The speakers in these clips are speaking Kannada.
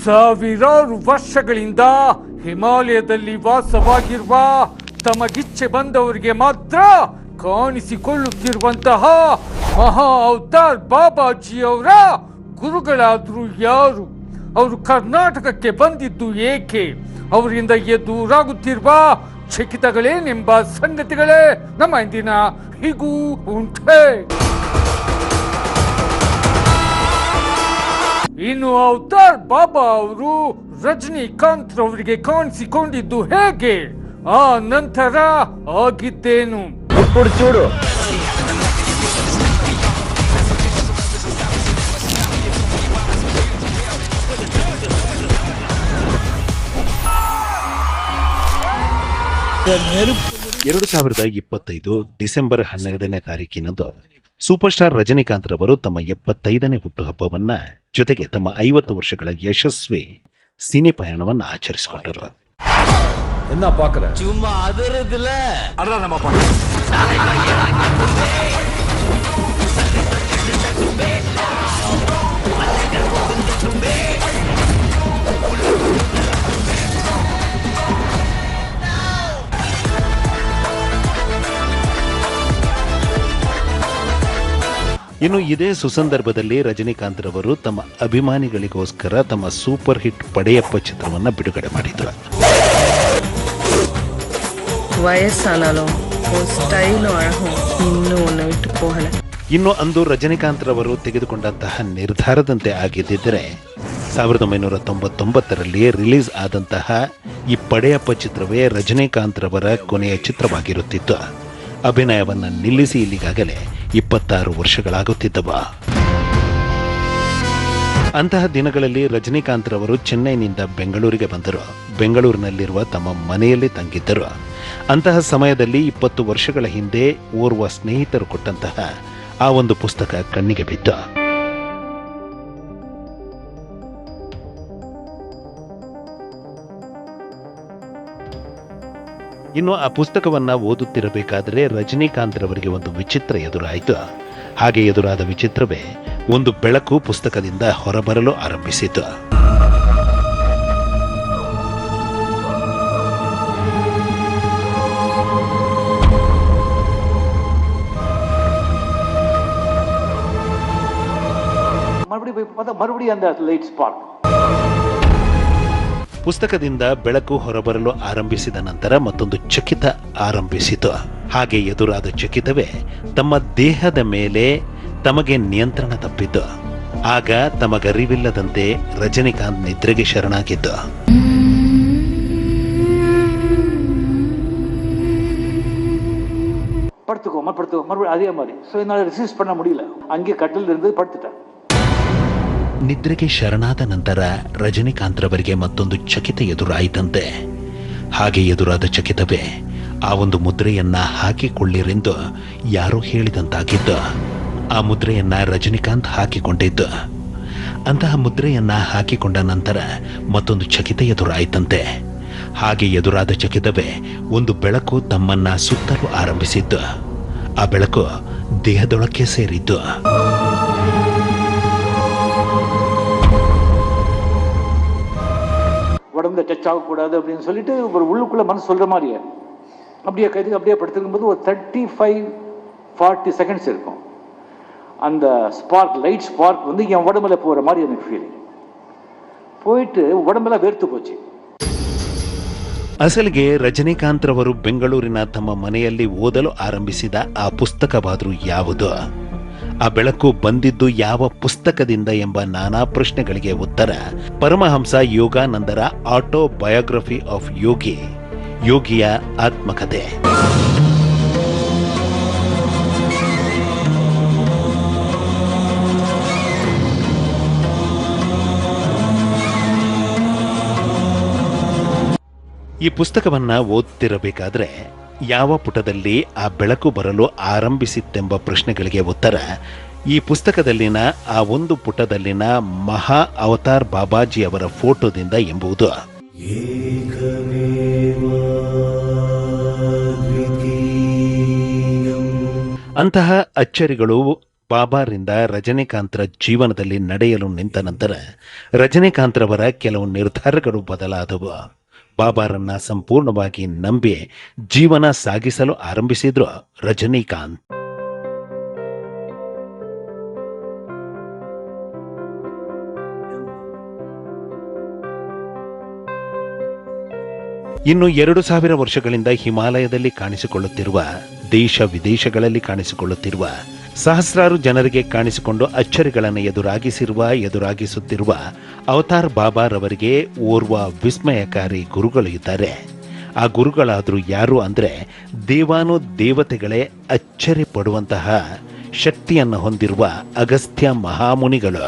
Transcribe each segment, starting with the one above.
ಸಾವಿರಾರು ವರ್ಷಗಳಿಂದ ಹಿಮಾಲಯದಲ್ಲಿ ವಾಸವಾಗಿರುವ ತಮಗಿಚ್ಛೆ ಬಂದವರಿಗೆ ಮಾತ್ರ ಕಾಣಿಸಿಕೊಳ್ಳುತ್ತಿರುವಂತಹ ಮಹಾ ಅವತಾರ್ ಬಾಬಾಜಿಯವರ ಗುರುಗಳಾದ್ರು ಯಾರು? ಅವರು ಕರ್ನಾಟಕಕ್ಕೆ ಬಂದಿದ್ದು ಏಕೆ? ಅವರಿಂದ ಎದುರಾಗುತ್ತಿರುವ ಚಕಿತಗಳೇನೆಂಬ ಸಂಗತಿಗಳೇ ನಮ್ಮ ಇಂದಿನ ಹೀಗೂ ಉಂಟೆ. ಇನ್ನು ಅವತಾರ್ ಬಾಬಾ ಅವರು ರಜನಿಕಾಂತ್ ರವರಿಗೆ ಕಾಣಿಸಿಕೊಂಡಿದ್ದು ಹೇಗೆ? ಆ ನಂತರ ಆಗಿದ್ದೇನು? చూడు ಡಿಸೆಂಬರ್ 12ನೇ ತಾರೀಕಿನಂದು ಸೂಪರ್ ಸ್ಟಾರ್ ರಜನಿಕಾಂತ್ ರವರು ತಮ್ಮ 75ನೇ ಹುಟ್ಟುಹಬ್ಬವನ್ನ ಜೊತೆಗೆ ತಮ್ಮ 50 ವರ್ಷಗಳ ಯಶಸ್ವಿ ಸಿನಿ ಪಯಣವನ್ನ ಆಚರಿಸಿಕೊಂಡರು. என்ன பாக்குற? சும்மா அதறதுல அடடா நம்ம ಇನ್ನು ಇದೇ ಸುಸಂದರ್ಭದಲ್ಲಿ ರಜನಿಕಾಂತ್ ರವರು ತಮ್ಮ ಅಭಿಮಾನಿಗಳಿಗೋಸ್ಕರ ತಮ್ಮ ಸೂಪರ್ ಹಿಟ್ ಪಡೆಯಪ್ಪ ಚಿತ್ರವನ್ನ ಬಿಡುಗಡೆ ಮಾಡಿದ್ರು. ಇನ್ನು ಅಂದು ರಜನಿಕಾಂತ್ ರವರು ತೆಗೆದುಕೊಂಡಂತಹ ನಿರ್ಧಾರದಂತೆ ಆಗಿದ್ದರೆ 1999ರಲ್ಲಿ ರಿಲೀಸ್ ಆದಂತಹ ಈ ಪಡೆಯಪ್ಪ ಚಿತ್ರವೇ ರಜನಿಕಾಂತ್ ರವರ ಕೊನೆಯ ಚಿತ್ರವಾಗಿರುತ್ತಿತ್ತು. ಅಭಿನಯವನ್ನ ನಿಲ್ಲಿಸಿ ಇಲ್ಲಿಗಾಗಲೇ 26 ವರ್ಷಗಳಾಗುತ್ತಿದ್ದವ. ಅಂತಹ ದಿನಗಳಲ್ಲಿ ರಜನಿಕಾಂತ್ ರವರು ಚೆನ್ನೈನಿಂದ ಬೆಂಗಳೂರಿಗೆ ಬಂದರು. ಬೆಂಗಳೂರಿನಲ್ಲಿರುವ ತಮ್ಮ ಮನೆಯಲ್ಲಿ ತಂಗಿದ್ದರು. ಅಂತಹ ಸಮಯದಲ್ಲಿ 20 ವರ್ಷಗಳ ಹಿಂದೆ ಓರ್ವ ಸ್ನೇಹಿತರು ಕೊಟ್ಟಂತಹ ಆ ಒಂದು ಪುಸ್ತಕ ಕಣ್ಣಿಗೆ ಬಿತ್ತು. ಇನ್ನು ಆ ಪುಸ್ತಕವನ್ನ ಓದುತ್ತಿರಬೇಕಾದರೆ ರಜನಿಕಾಂತ್ ರವರಿಗೆ ಒಂದು ವಿಚಿತ್ರ ಎದುರಾಯಿತು. ಹಾಗೆ ಎದುರಾದ ವಿಚಿತ್ರವೇ ಒಂದು ಬೆಳಕು ಪುಸ್ತಕದಿಂದ ಹೊರಬರಲು ಆರಂಭಿಸಿತು. ಪುಸ್ತಕದಿಂದ ಬೆಳಕು ಹೊರಬರಲು ಆರಂಭಿಸಿದ ನಂತರ ಮತ್ತೊಂದು ಚಕಿತ ಆರಂಭಿಸಿತು. ಹಾಗೆ ಎದುರಾದ ಚಕಿತವೇ ತಮ್ಮ ದೇಹದ ಮೇಲೆ ತಮಗೆ ನಿಯಂತ್ರಣ ತಪ್ಪಿತು. ಆಗ ತಮಗರಿವಿಲ್ಲದಂತೆ ರಜನಿಕಾಂತ್ ನಿದ್ರೆಗೆ ಶರಣಾಗಿದ್ದು. அதே மாதிரி ரெசிஸ்ட் பண்ண முடியல, அங்கே கட்டில் இருந்து படுத்துட்டேன். ನಿದ್ರೆಗೆ ಶರಣಾದ ನಂತರ ರಜನಿಕಾಂತ್ ರವರಿಗೆ ಮತ್ತೊಂದು ಚಕಿತ ಎದುರಾಯಿತಂತೆ. ಹಾಗೆ ಎದುರಾದ ಚಕಿತವೇ ಆ ಒಂದು ಮುದ್ರೆಯನ್ನ ಹಾಕಿಕೊಳ್ಳಿರೆಂದು ಯಾರೋ ಹೇಳಿದಂತಾಗಿದ್ದು. ಆ ಮುದ್ರೆಯನ್ನ ರಜನಿಕಾಂತ್ ಹಾಕಿಕೊಂಡಿದ್ದು. ಅಂತಹ ಮುದ್ರೆಯನ್ನ ಹಾಕಿಕೊಂಡ ನಂತರ ಮತ್ತೊಂದು ಚಕಿತ ಎದುರಾಯಿತಂತೆ. ಹಾಗೆ ಎದುರಾದ ಚಕಿತವೇ ಒಂದು ಬೆಳಕು ತಮ್ಮನ್ನ ಸುತ್ತಲು ಆರಂಭಿಸಿದ್ದು. ಆ ಬೆಳಕು ದೇಹದೊಳಕ್ಕೆ ಸೇರಿದ್ದು. உடம்புல டச் ஆகக்கூடாது அப்படின்னு சொல்லிட்டு ஒரு உள்ளுக்குள்ள மனசு சொல்ற மாதிரியே அப்படியே கைது அப்படியே படுத்திருக்கும் போது ஒரு 35-40 செகண்ட்ஸ் இருக்கும். அந்த ஸ்பார்க், லைட் ஸ்பார்க் வந்து என் உடம்புல போகிற மாதிரி எனக்கு ஃபீலிங். போயிட்டு உடம்பெல்லாம் வேர்த்து போச்சு. ಅಸಲಿಗೆ ರಜನಿಕಾಂತ್ ರವರು ಬೆಂಗಳೂರಿನ ತಮ್ಮ ಮನೆಯಲ್ಲಿ ಓದಲು ಆರಂಭಿಸಿದ ಆ ಪುಸ್ತಕವಾದರೂ ಯಾವುದು? ಆ ಬೆಳಕು ಬಂದಿದ್ದು ಯಾವ ಪುಸ್ತಕದಿಂದ ಎಂಬ ನಾನಾ ಪ್ರಶ್ನೆಗಳಿಗೆ ಉತ್ತರ ಪರಮಹಂಸ ಯೋಗಾನಂದರ ಆಟೋ ಬಯೋಗ್ರಫಿ ಆಫ್ ಯೋಗಿ, ಯೋಗಿಯ ಆತ್ಮಕಥೆ. ಈ ಪುಸ್ತಕವನ್ನ ಓದುತ್ತಿರಬೇಕಾದ್ರೆ ಯಾವ ಪುಟದಲ್ಲಿ ಆ ಬೆಳಕು ಬರಲು ಆರಂಭಿಸಿತ್ತೆಂಬ ಪ್ರಶ್ನೆಗಳಿಗೆ ಉತ್ತರ ಈ ಪುಸ್ತಕದಲ್ಲಿನ ಆ ಒಂದು ಪುಟದಲ್ಲಿನ ಮಹಾ ಅವತಾರ್ ಬಾಬಾಜಿ ಅವರ ಫೋಟೋದಿಂದ ಎಂಬುದು. ಅಂತಹ ಅಚ್ಚರಿಗಳು ಬಾಬಾರಿಂದ ರಜನಿಕಾಂತ್ರ ಜೀವನದಲ್ಲಿ ನಡೆಯಲು ನಿಂತ ನಂತರ ರಜನಿಕಾಂತ್ರವರ ಕೆಲವು ನಿರ್ಧಾರಗಳು ಬದಲಾದವು. ಬಾಬಾರನ್ನ ಸಂಪೂರ್ಣವಾಗಿ ನಂಬಿ ಜೀವನ ಸಾಗಿಸಲು ಆರಂಭಿಸಿದ್ರು ರಜನಿಕಾಂತ್. ಇನ್ನು 2000 ವರ್ಷಗಳಿಂದ ಹಿಮಾಲಯದಲ್ಲಿ ಕಾಣಿಸಿಕೊಳ್ಳುತ್ತಿರುವ, ದೇಶ ವಿದೇಶಗಳಲ್ಲಿ ಕಾಣಿಸಿಕೊಳ್ಳುತ್ತಿರುವ, ಸಹಸ್ರಾರು ಜನರಿಗೆ ಕಾಣಿಸಿಕೊಂಡು ಅಚ್ಚರಿಗಳನ್ನು ಎದುರಾಗಿಸುತ್ತಿರುವ ಅವತಾರ್ ಬಾಬಾರವರಿಗೆ ಓರ್ವ ವಿಸ್ಮಯಕಾರಿ ಗುರುಗಳು ಇದ್ದಾರೆ. ಆ ಗುರುಗಳಾದರೂ ಯಾರು ಅಂದರೆ ದೇವಾನು ದೇವತೆಗಳೇ ಅಚ್ಚರಿ ಪಡುವಂತಹ ಶಕ್ತಿಯನ್ನು ಹೊಂದಿರುವ ಅಗಸ್ತ್ಯ ಮಹಾಮುನಿಗಳು.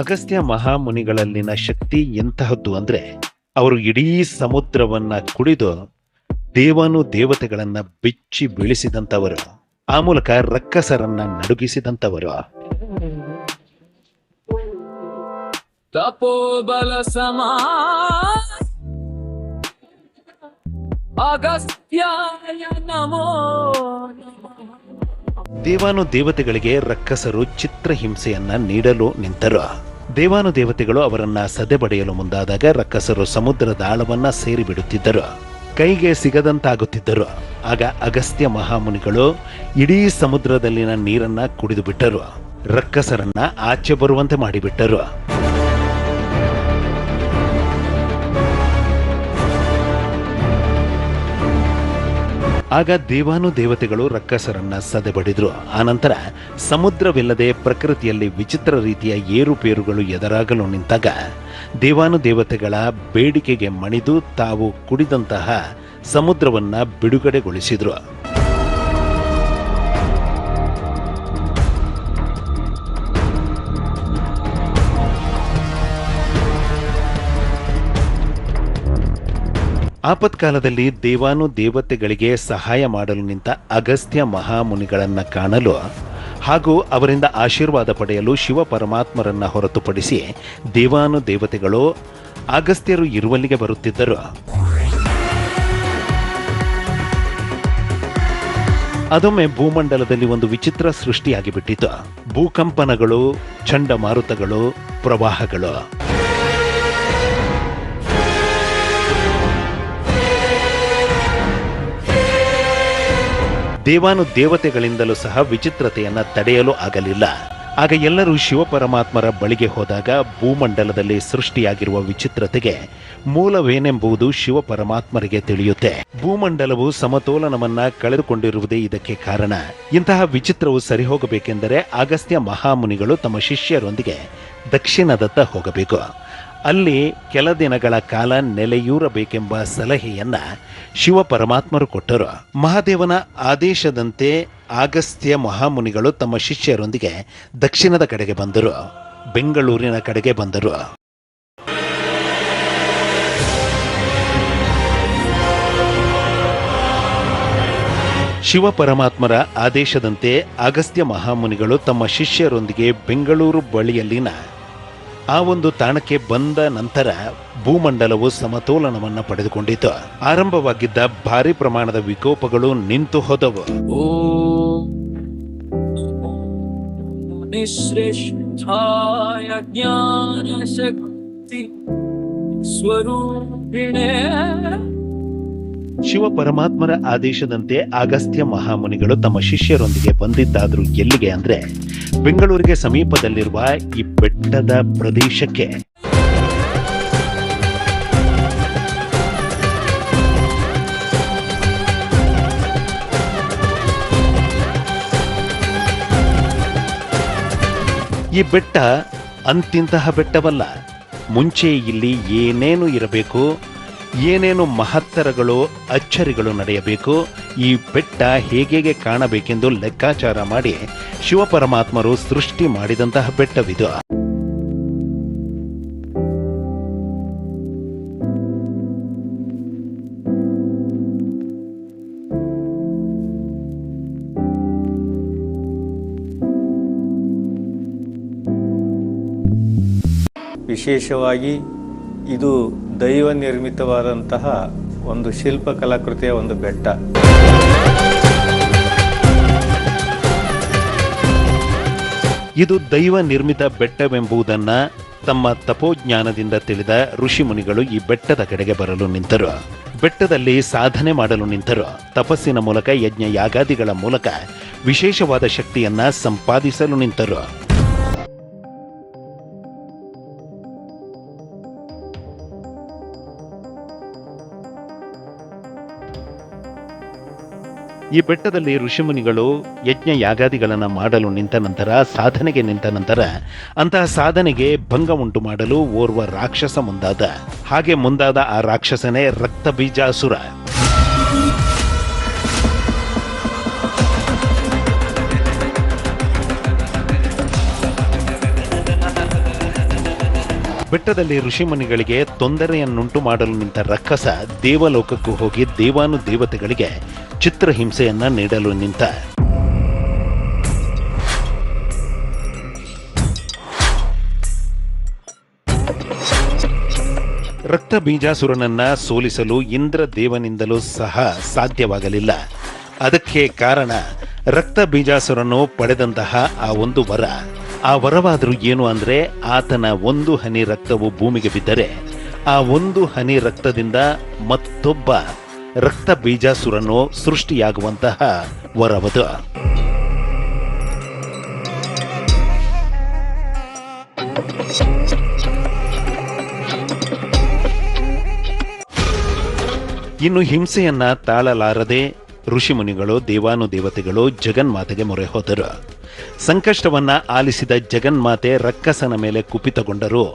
ಅಗಸ್ತ್ಯ ಮಹಾಮುನಿಗಳಲ್ಲಿನ ಶಕ್ತಿ ಎಂತಹದ್ದು ಅಂದ್ರೆ ಅವರು ಇಡೀ ಸಮುದ್ರವನ್ನ ಕುಡಿದು ದೇವಾನು ದೇವತೆಗಳನ್ನ ಬಿಚ್ಚಿ ಬೀಳಿಸಿದಂಥವರು, ಆ ಮೂಲಕ ರಕ್ಕಸರನ್ನ ನಡುಗಿಸಿದಂಥವರು. ತಪೋಬಲ ಸಮಾ ಅಗಸ್ತ್ಯಾಯ ನಮೋ. ದೇವಾನು ದೇವತೆಗಳಿಗೆ ರಕ್ಕಸರು ಚಿತ್ರಹಿಂಸೆಯನ್ನ ನೀಡಲು ನಿಂತರು. ದೇವಾನು ದೇವತೆಗಳು ಅವರನ್ನ ಸದೆಬಡೆಯಲು ಮುಂದಾದಾಗ ರಕ್ಕಸರು ಸಮುದ್ರದ ಆಳವನ್ನ ಸೇರಿಬಿಡುತ್ತಿದ್ದರು, ಕೈಗೆ ಸಿಗದಂತಾಗುತ್ತಿದ್ದರು. ಆಗ ಅಗಸ್ತ್ಯ ಮಹಾಮುನಿಗಳು ಇಡೀ ಸಮುದ್ರದಲ್ಲಿನ ನೀರನ್ನ ಕುಡಿದು ಬಿಟ್ಟರು, ರಕ್ಕಸರನ್ನ ಆಚೆ ಬರುವಂತೆ ಮಾಡಿಬಿಟ್ಟರು. ಆಗ ದೇವಾನು ದೇವತೆಗಳು ರಕ್ಕಸರನ್ನ ಸದೆಬಡಿದ್ರು. ಆನಂತರ ಸಮುದ್ರವಿಲ್ಲದೆ ಪ್ರಕೃತಿಯಲ್ಲಿ ವಿಚಿತ್ರ ರೀತಿಯ ಏರುಪೇರುಗಳು ಎದುರಾಗಲು ನಿಂತಾಗ ದೇವಾನು ದೇವತೆಗಳ ಬೇಡಿಕೆಗೆ ಮಣಿದು ತಾವು ಕುಡಿದಂತಹ ಸಮುದ್ರವನ್ನ ಬಿಡುಗಡೆಗೊಳಿಸಿದ್ರು. ಆಪತ್ಕಾಲದಲ್ಲಿ ದೇವಾನು ದೇವತೆಗಳಿಗೆ ಸಹಾಯ ಮಾಡಲು ನಿಂತ ಅಗಸ್ತ್ಯ ಮಹಾಮುನಿಗಳನ್ನ ಕಾಣಲು ಹಾಗೂ ಅವರಿಂದ ಆಶೀರ್ವಾದ ಪಡೆಯಲು ಶಿವ ಪರಮಾತ್ಮರನ್ನ ಹೊರತುಪಡಿಸಿ ದೇವಾನು ದೇವತೆಗಳು ಅಗಸ್ತ್ಯರು ಇರುವಲ್ಲಿಗೆ ಬರುತ್ತಿದ್ದರು. ಅದೊಮ್ಮೆ ಭೂಮಂಡಲದಲ್ಲಿ ಒಂದು ವಿಚಿತ್ರ ಸೃಷ್ಟಿಯಾಗಿಬಿಟ್ಟಿತು. ಭೂಕಂಪನಗಳು, ಚಂಡಮಾರುತಗಳು, ಪ್ರವಾಹಗಳು. ದೇವಾನು ದೇವತೆಗಳಿಂದಲೂ ಸಹ ವಿಚಿತ್ರತೆಯನ್ನ ತಡೆಯಲು ಆಗಲಿಲ್ಲ. ಆಗ ಎಲ್ಲರೂ ಶಿವಪರಮಾತ್ಮರ ಬಳಿಗೆ ಹೋದಾಗ ಭೂಮಂಡಲದಲ್ಲಿ ಸೃಷ್ಟಿಯಾಗಿರುವ ವಿಚಿತ್ರತೆಗೆ ಮೂಲವೇನೆಂಬುದು ಶಿವಪರಮಾತ್ಮರಿಗೆ ತಿಳಿಯುತ್ತೆ. ಭೂಮಂಡಲವು ಸಮತೋಲನವನ್ನ ಕಳೆದುಕೊಂಡಿರುವುದೇ ಇದಕ್ಕೆ ಕಾರಣ. ಇಂತಹ ವಿಚಿತ್ರವು ಸರಿಹೋಗಬೇಕೆಂದರೆ ಅಗಸ್ತ್ಯ ಮಹಾಮುನಿಗಳು ತಮ್ಮ ಶಿಷ್ಯರೊಂದಿಗೆ ದಕ್ಷಿಣದತ್ತ ಹೋಗಬೇಕು. ಅಲ್ಲಿ ಕೆಲ ದಿನಗಳ ಕಾಲ ನೆಲೆಯೂರಬೇಕೆಂಬ ಸಲಹೆಯನ್ನ ಶಿವ ಪರಮಾತ್ಮರು ಕೊಟ್ಟರು. ಮಹಾದೇವನ ಆದೇಶದಂತೆ ಅಗಸ್ತ್ಯ ಮಹಾಮುನಿಗಳು ತಮ್ಮ ಶಿಷ್ಯರೊಂದಿಗೆ ದಕ್ಷಿಣದ ಕಡೆಗೆ ಬಂದರು, ಬೆಂಗಳೂರಿನ ಕಡೆಗೆ ಬಂದರು. ಶಿವ ಪರಮಾತ್ಮರ ಆದೇಶದಂತೆ ಅಗಸ್ತ್ಯ ಮಹಾಮುನಿಗಳು ತಮ್ಮ ಶಿಷ್ಯರೊಂದಿಗೆ ಬೆಂಗಳೂರು ಬಳಿಯಲ್ಲಿನ ಆ ಒಂದು ತಾಣಕ್ಕೆ ಬಂದ ನಂತರ ಭೂಮಂಡಲವು ಸಮತೋಲನವನ್ನ ಪಡೆದುಕೊಂಡಿತು. ಆರಂಭವಾಗಿದ್ದ ಭಾರಿ ಪ್ರಮಾಣದ ವಿಕೋಪಗಳು ನಿಂತು ಹೋದವು. ನಿಶ್ರೇಷ್ಠಾಯ ಜ್ಞಾನ ಶಕ್ತಿ ಸ್ವರೂಪಿಣೇ. ಶಿವ ಪರಮಾತ್ಮರ ಆದೇಶದಂತೆ ಅಗಸ್ತ್ಯ ಮಹಾಮುನಿಗಳು ತಮ್ಮ ಶಿಷ್ಯರೊಂದಿಗೆ ಬಂದಿದ್ದಾದ್ರು ಎಲ್ಲಿಗೆ ಅಂದ್ರೆ ಬೆಂಗಳೂರಿಗೆ ಸಮೀಪದಲ್ಲಿರುವ ಈ ಬೆಟ್ಟದ ಪ್ರದೇಶಕ್ಕೆ. ಈ ಬೆಟ್ಟ ಅಂತಿಂತಹ ಬೆಟ್ಟವಲ್ಲ. ಮುಂಚೆ ಇಲ್ಲಿ ಏನೇನು ಇರಬೇಕು, ಏನೇನು ಮಹತ್ತರಗಳು ಅಚ್ಚರಿಗಳು ನಡೆಯಬೇಕು, ಈ ಬೆಟ್ಟ ಹೇಗೆ ಕಾಣಬೇಕೆಂದು ಲೆಕ್ಕಾಚಾರ ಮಾಡಿ ಶಿವಪರಮಾತ್ಮರು ಸೃಷ್ಟಿ ಮಾಡಿದಂತಹ ಬೆಟ್ಟವಿದು. ವಿಶೇಷವಾಗಿ ಇದು ದೈವ ನಿರ್ಮಿತವಾದಂತಹ ಒಂದು ಶಿಲ್ಪಕಲಾಕೃತಿಯ ಒಂದು ಬೆಟ್ಟ. ಇದು ದೈವ ನಿರ್ಮಿತ ಬೆಟ್ಟವೆಂಬುದನ್ನ ತಮ್ಮ ತಪೋಜ್ಞಾನದಿಂದ ತಿಳಿದ ಋಷಿಮುನಿಗಳು ಈ ಬೆಟ್ಟದ ಕಡೆಗೆ ಬರಲು ನಿಂತರು. ಬೆಟ್ಟದಲ್ಲಿ ಸಾಧನೆ ಮಾಡಲು ನಿಂತರು. ತಪಸ್ಸಿನ ಮೂಲಕ ಯಜ್ಞ ಯಾಗಾದಿಗಳ ಮೂಲಕ ವಿಶೇಷವಾದ ಶಕ್ತಿಯನ್ನ ಸಂಪಾದಿಸಲು ನಿಂತರು. ಈ ಬೆಟ್ಟದಲ್ಲಿ ಋಷಿಮುನಿಗಳು ಯಜ್ಞ ಯಾಗಾದಿಗಳನ್ನು ಮಾಡಲು ನಿಂತ ನಂತರ, ಸಾಧನೆಗೆ ನಿಂತ ನಂತರ, ಅಂತಹ ಸಾಧನೆಗೆ ಭಂಗ ಉಂಟು ಮಾಡಲು ಓರ್ವ ರಾಕ್ಷಸ ಮುಂದಾದ. ಹಾಗೆ ಮುಂದಾದ ಆ ರಾಕ್ಷಸನೇ ರಕ್ತಬೀಜಾಸುರ. ಬೆಟ್ಟದಲ್ಲಿ ಋಷಿಮುನಿಗಳಿಗೆ ತೊಂದರೆಯನ್ನುಂಟು ಮಾಡಲು ನಿಂತ ರಕ್ಕಸ ದೇವಲೋಕಕ್ಕೂ ಹೋಗಿ ದೇವಾನುದೇವತೆಗಳಿಗೆ ಚಿತ್ರಹಿಂಸೆಯನ್ನ ನೀಡಲು ನಿಂತ. ರಕ್ತ ಬೀಜಾಸುರನನ್ನ ಸೋಲಿಸಲು ಇಂದ್ರ ದೇವನಿಂದಲೂ ಸಹ ಸಾಧ್ಯವಾಗಲಿಲ್ಲ. ಅದಕ್ಕೆ ಕಾರಣ ರಕ್ತ ಬೀಜಾಸುರನು ಪಡೆದಂತಹ ಆ ಒಂದು ವರ. ಆ ವರವಾದರೂ ಏನು ಅಂದ್ರೆ, ಆತನ ಒಂದು ಹನಿ ರಕ್ತವು ಭೂಮಿಗೆ ಬಿದ್ದರೆ ಆ ಒಂದು ಹನಿ ರಕ್ತದಿಂದ ಮತ್ತೊಬ್ಬ ರಕ್ತ ಬೀಜಾಸುರನು ಸೃಷ್ಟಿಯಾಗುವಂತಹ ವರವದು. ಇನ್ನು ಹಿಂಸೆಯನ್ನ ತಾಳಲಾರದೆ ಋಷಿಮುನಿಗಳು, ದೇವಾನುದೇವತೆಗಳು ಜಗನ್ಮಾತೆಗೆ ಮೊರೆ ಹೋದರು. ಸಂಕಷ್ಟವನ್ನ ಆಲಿಸಿದ ಜಗನ್ಮಾತೆ ರಕ್ಕಸನ ಮೇಲೆ ಕುಪಿತಗೊಂಡರು.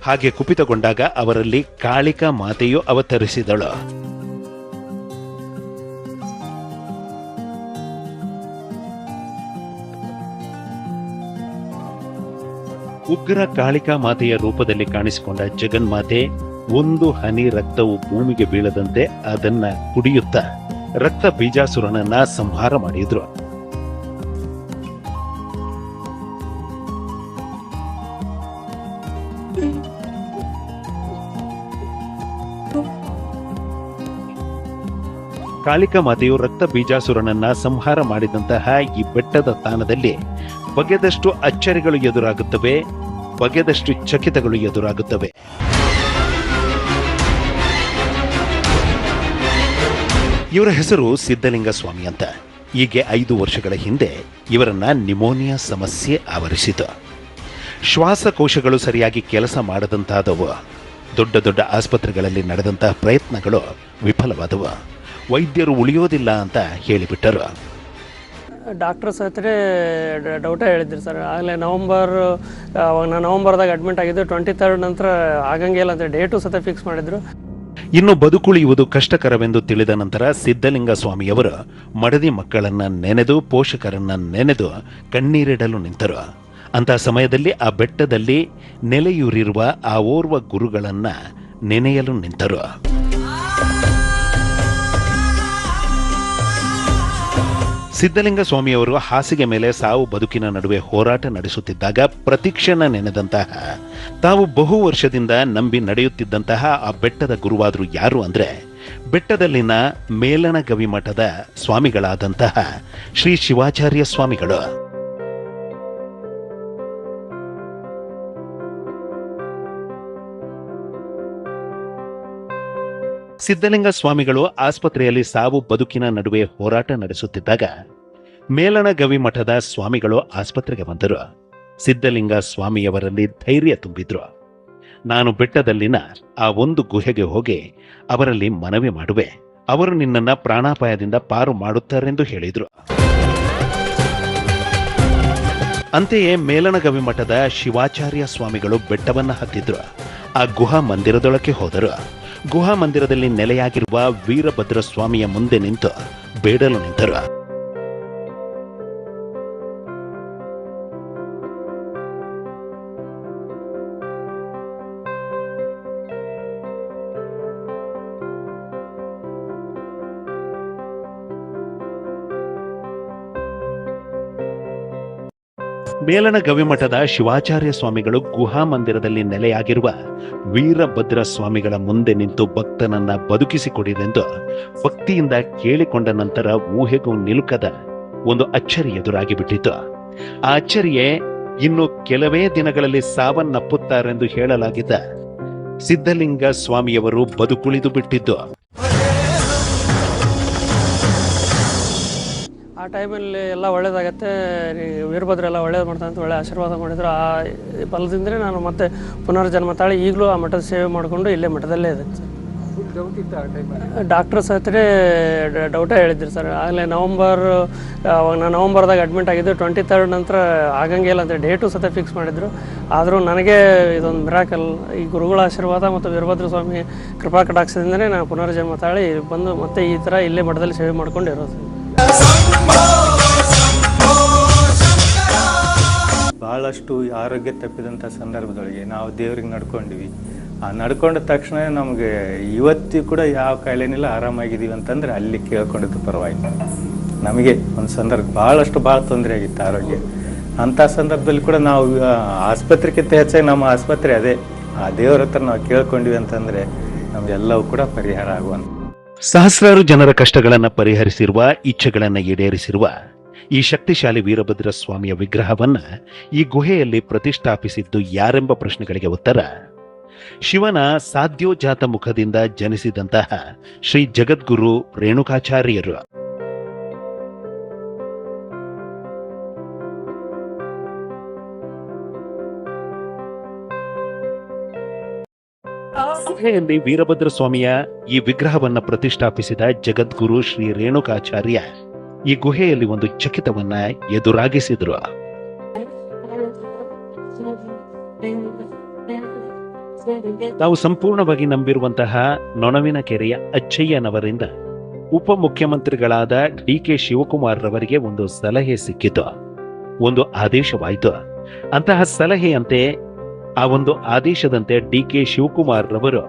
ಹಾಗೆ ಕುಪಿತಗೊಂಡಾಗ ಅವರಲ್ಲಿ ಕಾಳಿಕಾ ಮಾತೆಯು ಅವತರಿಸಿದಳು. ಉಗ್ರ ಕಾಳಿಕಾ ಮಾತೆಯ ರೂಪದಲ್ಲಿ ಕಾಣಿಸಿಕೊಂಡ ಜಗನ್ಮಾತೆ ಒಂದು ಹನಿ ರಕ್ತವು ಭೂಮಿಗೆ ಬೀಳದಂತೆ ಅದನ್ನ ಕುಡಿಯುತ್ತಾ ರಕ್ತ ಬೀಜಾಸುರನನ್ನ ಸಂಹಾರ ಮಾಡಿದ್ರು. ಕಾಳಿಕಾ ಮಾತೆಯು ರಕ್ತ ಬೀಜಾಸುರನನ್ನ ಸಂಹಾರ ಮಾಡಿದಂತಹ ಈ ಬೆಟ್ಟದ ತಾಣದಲ್ಲಿ ಬಗೆದಷ್ಟು ಅಚ್ಚರಿಗಳು ಎದುರಾಗುತ್ತವೆ, ಬಗೆದಷ್ಟು ಚಕಿತಗಳು ಎದುರಾಗುತ್ತವೆ. ಇವರ ಹೆಸರು ಸಿದ್ಧಲಿಂಗ ಸ್ವಾಮಿ ಅಂತ. ಹೀಗೆ 5 ವರ್ಷಗಳ ಹಿಂದೆ ಇವರನ್ನ ನಿಮೋನಿಯಾ ಸಮಸ್ಯೆ ಆವರಿಸಿತು. ಶ್ವಾಸಕೋಶಗಳು ಸರಿಯಾಗಿ ಕೆಲಸ ಮಾಡದಂತಾದವು. ದೊಡ್ಡ ದೊಡ್ಡ ಆಸ್ಪತ್ರೆಗಳಲ್ಲಿ ನಡೆದಂತಹ ಪ್ರಯತ್ನಗಳು ವಿಫಲವಾದವು. ವೈದ್ಯರು ಉಳಿಯೋದಿಲ್ಲ ಅಂತ ಹೇಳಿಬಿಟ್ಟರು. ಡಾಕ್ಟರ್ಸ್ ಹತ್ರ ಡೌಟೇ ಹೇಳಿದ್ರು ಸರ್. ಆಗಲೇ ನವಂಬರ್ದಾಗ ಅಡ್ಮಿಟ್ ಆಗಿದ್ದು, 23rd ನಂತರ ಆಗಂಗಿಲ್ಲ ಅಂತ ಡೇಟು ಸತ ಫಿಕ್ಸ್ ಮಾಡಿದ್ರು. ಇನ್ನು ಬದುಕುಳಿಯುವುದು ಕಷ್ಟಕರವೆಂದು ತಿಳಿದ ನಂತರ ಸಿದ್ಧಲಿಂಗ ಸ್ವಾಮಿಯವರು ಮಡದಿ ಮಕ್ಕಳನ್ನ ನೆನೆದು, ಪೋಷಕರನ್ನ ನೆನೆದು ಕಣ್ಣೀರಿಡಲು ನಿಂತರು. ಅಂತಹ ಸಮಯದಲ್ಲಿ ಆ ಬೆಟ್ಟದಲ್ಲಿ ನೆಲೆಯೂರಿರುವ ಆ ಓರ್ವ ಗುರುಗಳನ್ನ ನೆನೆಯಲು ನಿಂತರು. ಸಿದ್ಧಲಿಂಗ ಸ್ವಾಮಿಯವರು ಹಾಸಿಗೆ ಮೇಲೆ ಸಾವು ಬದುಕಿನ ನಡುವೆ ಹೋರಾಟ ನಡೆಸುತ್ತಿದ್ದಾಗ ಪ್ರತಿಕ್ಷಣ ನೆನೆದಂತಹ, ತಾವು ಬಹು ವರ್ಷದಿಂದ ನಂಬಿ ನಡೆಯುತ್ತಿದ್ದಂತಹ ಆ ಬೆಟ್ಟದ ಗುರುವಾದ್ರು ಯಾರು ಅಂದ್ರೆ, ಬೆಟ್ಟದಲ್ಲಿನ ಮೇಲಣಗವಿ ಮಠದ ಸ್ವಾಮಿಗಳಾದಂತಹ ಶ್ರೀ ಶಿವಾಚಾರ್ಯ ಸ್ವಾಮಿಗಳು. ಸಿದ್ಧಲಿಂಗ ಸ್ವಾಮಿಗಳು ಆಸ್ಪತ್ರೆಯಲ್ಲಿ ಸಾವು ಬದುಕಿನ ನಡುವೆ ಹೋರಾಟ ನಡೆಸುತ್ತಿದ್ದಾಗ ಮೇಲಣಗವಿ ಮಠದ ಸ್ವಾಮಿಗಳು ಆಸ್ಪತ್ರೆಗೆ ಬಂದರು. ಸಿದ್ಧಲಿಂಗ ಸ್ವಾಮಿಯವರಲ್ಲಿ ಧೈರ್ಯ ತುಂಬಿದ್ರು. ನಾನು ಬೆಟ್ಟದಲ್ಲಿನ ಆ ಒಂದು ಗುಹೆಗೆ ಹೋಗಿ ಅವರಲ್ಲಿ ಮನವಿ ಮಾಡುವೆ, ಅವರು ನಿನ್ನನ್ನ ಪ್ರಾಣಾಪಾಯದಿಂದ ಪಾರು ಮಾಡುತ್ತಾರೆಂದು ಹೇಳಿದ್ರು. ಅಂತೆಯೇ ಮೇಲಣಗವಿ ಮಠದ ಶಿವಾಚಾರ್ಯ ಸ್ವಾಮಿಗಳು ಬೆಟ್ಟವನ್ನ ಹತ್ತಿದ್ರು. ಆ ಗುಹಾ ಮಂದಿರದೊಳಕ್ಕೆ ಹೋದರು. ಗುಹಾ ಮಂದಿರದಲ್ಲಿ ನೆಲೆಯಾಗಿರುವ ವೀರಭದ್ರ ಸ್ವಾಮಿಯ ಮುಂದೆ ನಿಂತು ಬೇಡಲು ನಿಂತರು. ಮೇಲಣ ಗವಿಮಠದ ಶಿವಾಚಾರ್ಯ ಸ್ವಾಮಿಗಳು ಗುಹಾ ಮಂದಿರದಲ್ಲಿ ನೆಲೆಯಾಗಿರುವ ವೀರಭದ್ರ ಸ್ವಾಮಿಗಳ ಮುಂದೆ ನಿಂತು ಭಕ್ತನನ್ನ ಬದುಕಿಸಿಕೊಡಿರೆಂದು ಭಕ್ತಿಯಿಂದ ಕೇಳಿಕೊಂಡ ನಂತರ ಊಹೆಗೂ ನಿಲುಕದ ಒಂದು ಅಚ್ಚರಿ ಎದುರಾಗಿ ಬಿಟ್ಟಿತು. ಆ ಅಚ್ಚರಿಯೇ ಇನ್ನು ಕೆಲವೇ ದಿನಗಳಲ್ಲಿ ಸಾವನ್ನಪ್ಪುತ್ತಾರೆಂದು ಹೇಳಲಾಗಿದ್ದ ಸಿದ್ಧಲಿಂಗ ಸ್ವಾಮಿಯವರು ಬದುಕುಳಿದು ಬಿಟ್ಟಿದ್ದು. ಆ ಟೈಮಲ್ಲಿ ಎಲ್ಲ ಒಳ್ಳೇದಾಗತ್ತೆ, ವೀರಭದ್ರ ಎಲ್ಲ ಒಳ್ಳೇದು ಮಾಡ್ತಾನೆ ಅಂತ ಒಳ್ಳೆ ಆಶೀರ್ವಾದ ಮಾಡಿದ್ರು. ಆ ಬಲದಿಂದಲೇ ನಾನು ಮತ್ತೆ ಪುನರ್ಜನ್ಮ ತಾಳಿ ಈಗಲೂ ಆ ಮಠದ ಸೇವೆ ಮಾಡಿಕೊಂಡು ಇಲ್ಲೇ ಮಠದಲ್ಲೇ ಇದೆ. ಡಾಕ್ಟರ್ ಸಹತೇ ಡೌಟೇ ಹೇಳಿದ್ರು ಸರ್. ಆಗಲೇ ನಾನು ನವಂಬರ್ದಾಗ ಅಡ್ಮಿಟ್ ಆಗಿದ್ದು. 23rd ನಂತರ ಆಗಂಗೆ ಇಲ್ಲ ಅಂತ ಡೇಟು ಸಹ ಫಿಕ್ಸ್ ಮಾಡಿದ್ರು. ಆದರೂ ನನಗೆ ಇದೊಂದು ಮಿರಾಕಲ್, ಈ ಗುರುಗಳ ಆಶೀರ್ವಾದ ಮತ್ತು ವೀರಭದ್ರ ಸ್ವಾಮಿ ಕೃಪಾ ಕಟಾಕ್ಷದಿಂದಲೇ ನಾನು ಪುನರ್ಜನ್ಮ ತಾಳಿ ಬಂದು ಮತ್ತೆ ಈ ಥರ ಇಲ್ಲೇ ಮಠದಲ್ಲಿ ಸೇವೆ ಮಾಡ್ಕೊಂಡು ಇರೋದು. ಭಾಳಷ್ಟು ಆರೋಗ್ಯ ತಪ್ಪಿದಂಥ ಸಂದರ್ಭದೊಳಗೆ ನಾವು ದೇವ್ರಿಗೆ ನಡ್ಕೊಂಡಿವಿ. ಆ ನಡ್ಕೊಂಡ ತಕ್ಷಣ ನಮಗೆ ಇವತ್ತಿಗೂ ಕೂಡ ಯಾವ ಕಾಯಿಲೆನಿಲ್ಲ, ಆರಾಮಾಗಿದ್ದೀವಿ ಅಂತಂದರೆ ಅಲ್ಲಿ ಕೇಳ್ಕೊಂಡಿದ್ದು ಪರವಾಗಿಲ್ಲ. ನಮಗೆ ಒಂದು ಸಂದರ್ಭ ಭಾಳ ತೊಂದರೆ ಆಗಿತ್ತು ಆರೋಗ್ಯ. ಅಂಥ ಸಂದರ್ಭದಲ್ಲಿ ಕೂಡ ನಾವು ಆಸ್ಪತ್ರೆಗಿಂತ ಹೆಚ್ಚಾಗಿ ನಮ್ಮ ಆಸ್ಪತ್ರೆ ಅದೇ, ಆ ದೇವ್ರ ಹತ್ರ ನಾವು ಕೇಳ್ಕೊಂಡಿವಿ ಅಂತಂದರೆ ನಮಗೆಲ್ಲವೂ ಕೂಡ ಪರಿಹಾರ ಆಗುವಂಥ. ಸಹಸ್ರಾರು ಜನರ ಕಷ್ಟಗಳನ್ನು ಪರಿಹರಿಸಿರುವ, ಇಚ್ಛೆಗಳನ್ನು ಈಡೇರಿಸಿರುವ ಈ ಶಕ್ತಿಶಾಲಿ ವೀರಭದ್ರ ಸ್ವಾಮಿಯ ವಿಗ್ರಹವನ್ನ ಈ ಗುಹೆಯಲ್ಲಿ ಪ್ರತಿಷ್ಠಾಪಿಸಿದ್ದು ಯಾರೆಂಬ ಪ್ರಶ್ನೆಗಳಿಗೆ ಉತ್ತರ ಶಿವನ ಸಾಧ್ಯೋಜಾತ ಮುಖದಿಂದ ಜನಿಸಿದಂತಹ ಶ್ರೀ ಜಗದ್ಗುರು ರೇಣುಕಾಚಾರ್ಯರು. ಗುಹೆಯಲ್ಲಿ ವೀರಭದ್ರ ಸ್ವಾಮಿಯ ಈ ವಿಗ್ರಹವನ್ನ ಪ್ರತಿಷ್ಠಾಪಿಸಿದ ಜಗದ್ಗುರು ಶ್ರೀ ರೇಣುಕಾಚಾರ್ಯ ಈ ಗುಹೆಯಲ್ಲಿ ಒಂದು ಚಕಿತವನ್ನ ಎದುರಾಗಿಸಿದ್ರು. ತಾವು ಸಂಪೂರ್ಣವಾಗಿ ನಂಬಿರುವಂತಹ ನೊಣವಿನ ಕೆರೆಯ ಅಚ್ಚಯ್ಯನವರಿಂದ ಉಪಮುಖ್ಯಮಂತ್ರಿಗಳಾದ ಡಿ.ಕೆ. ಶಿವಕುಮಾರ್ ರವರಿಗೆ ಒಂದು ಸಲಹೆ ಸಿಕ್ಕಿತು, ಒಂದು ಆದೇಶವಾಯಿತು. ಅಂತಹ ಸಲಹೆಯಂತೆ, ಆ ಒಂದು ಆದೇಶದಂತೆ ಡಿ.ಕೆ. ಶಿವಕುಮಾರ್ ರವರು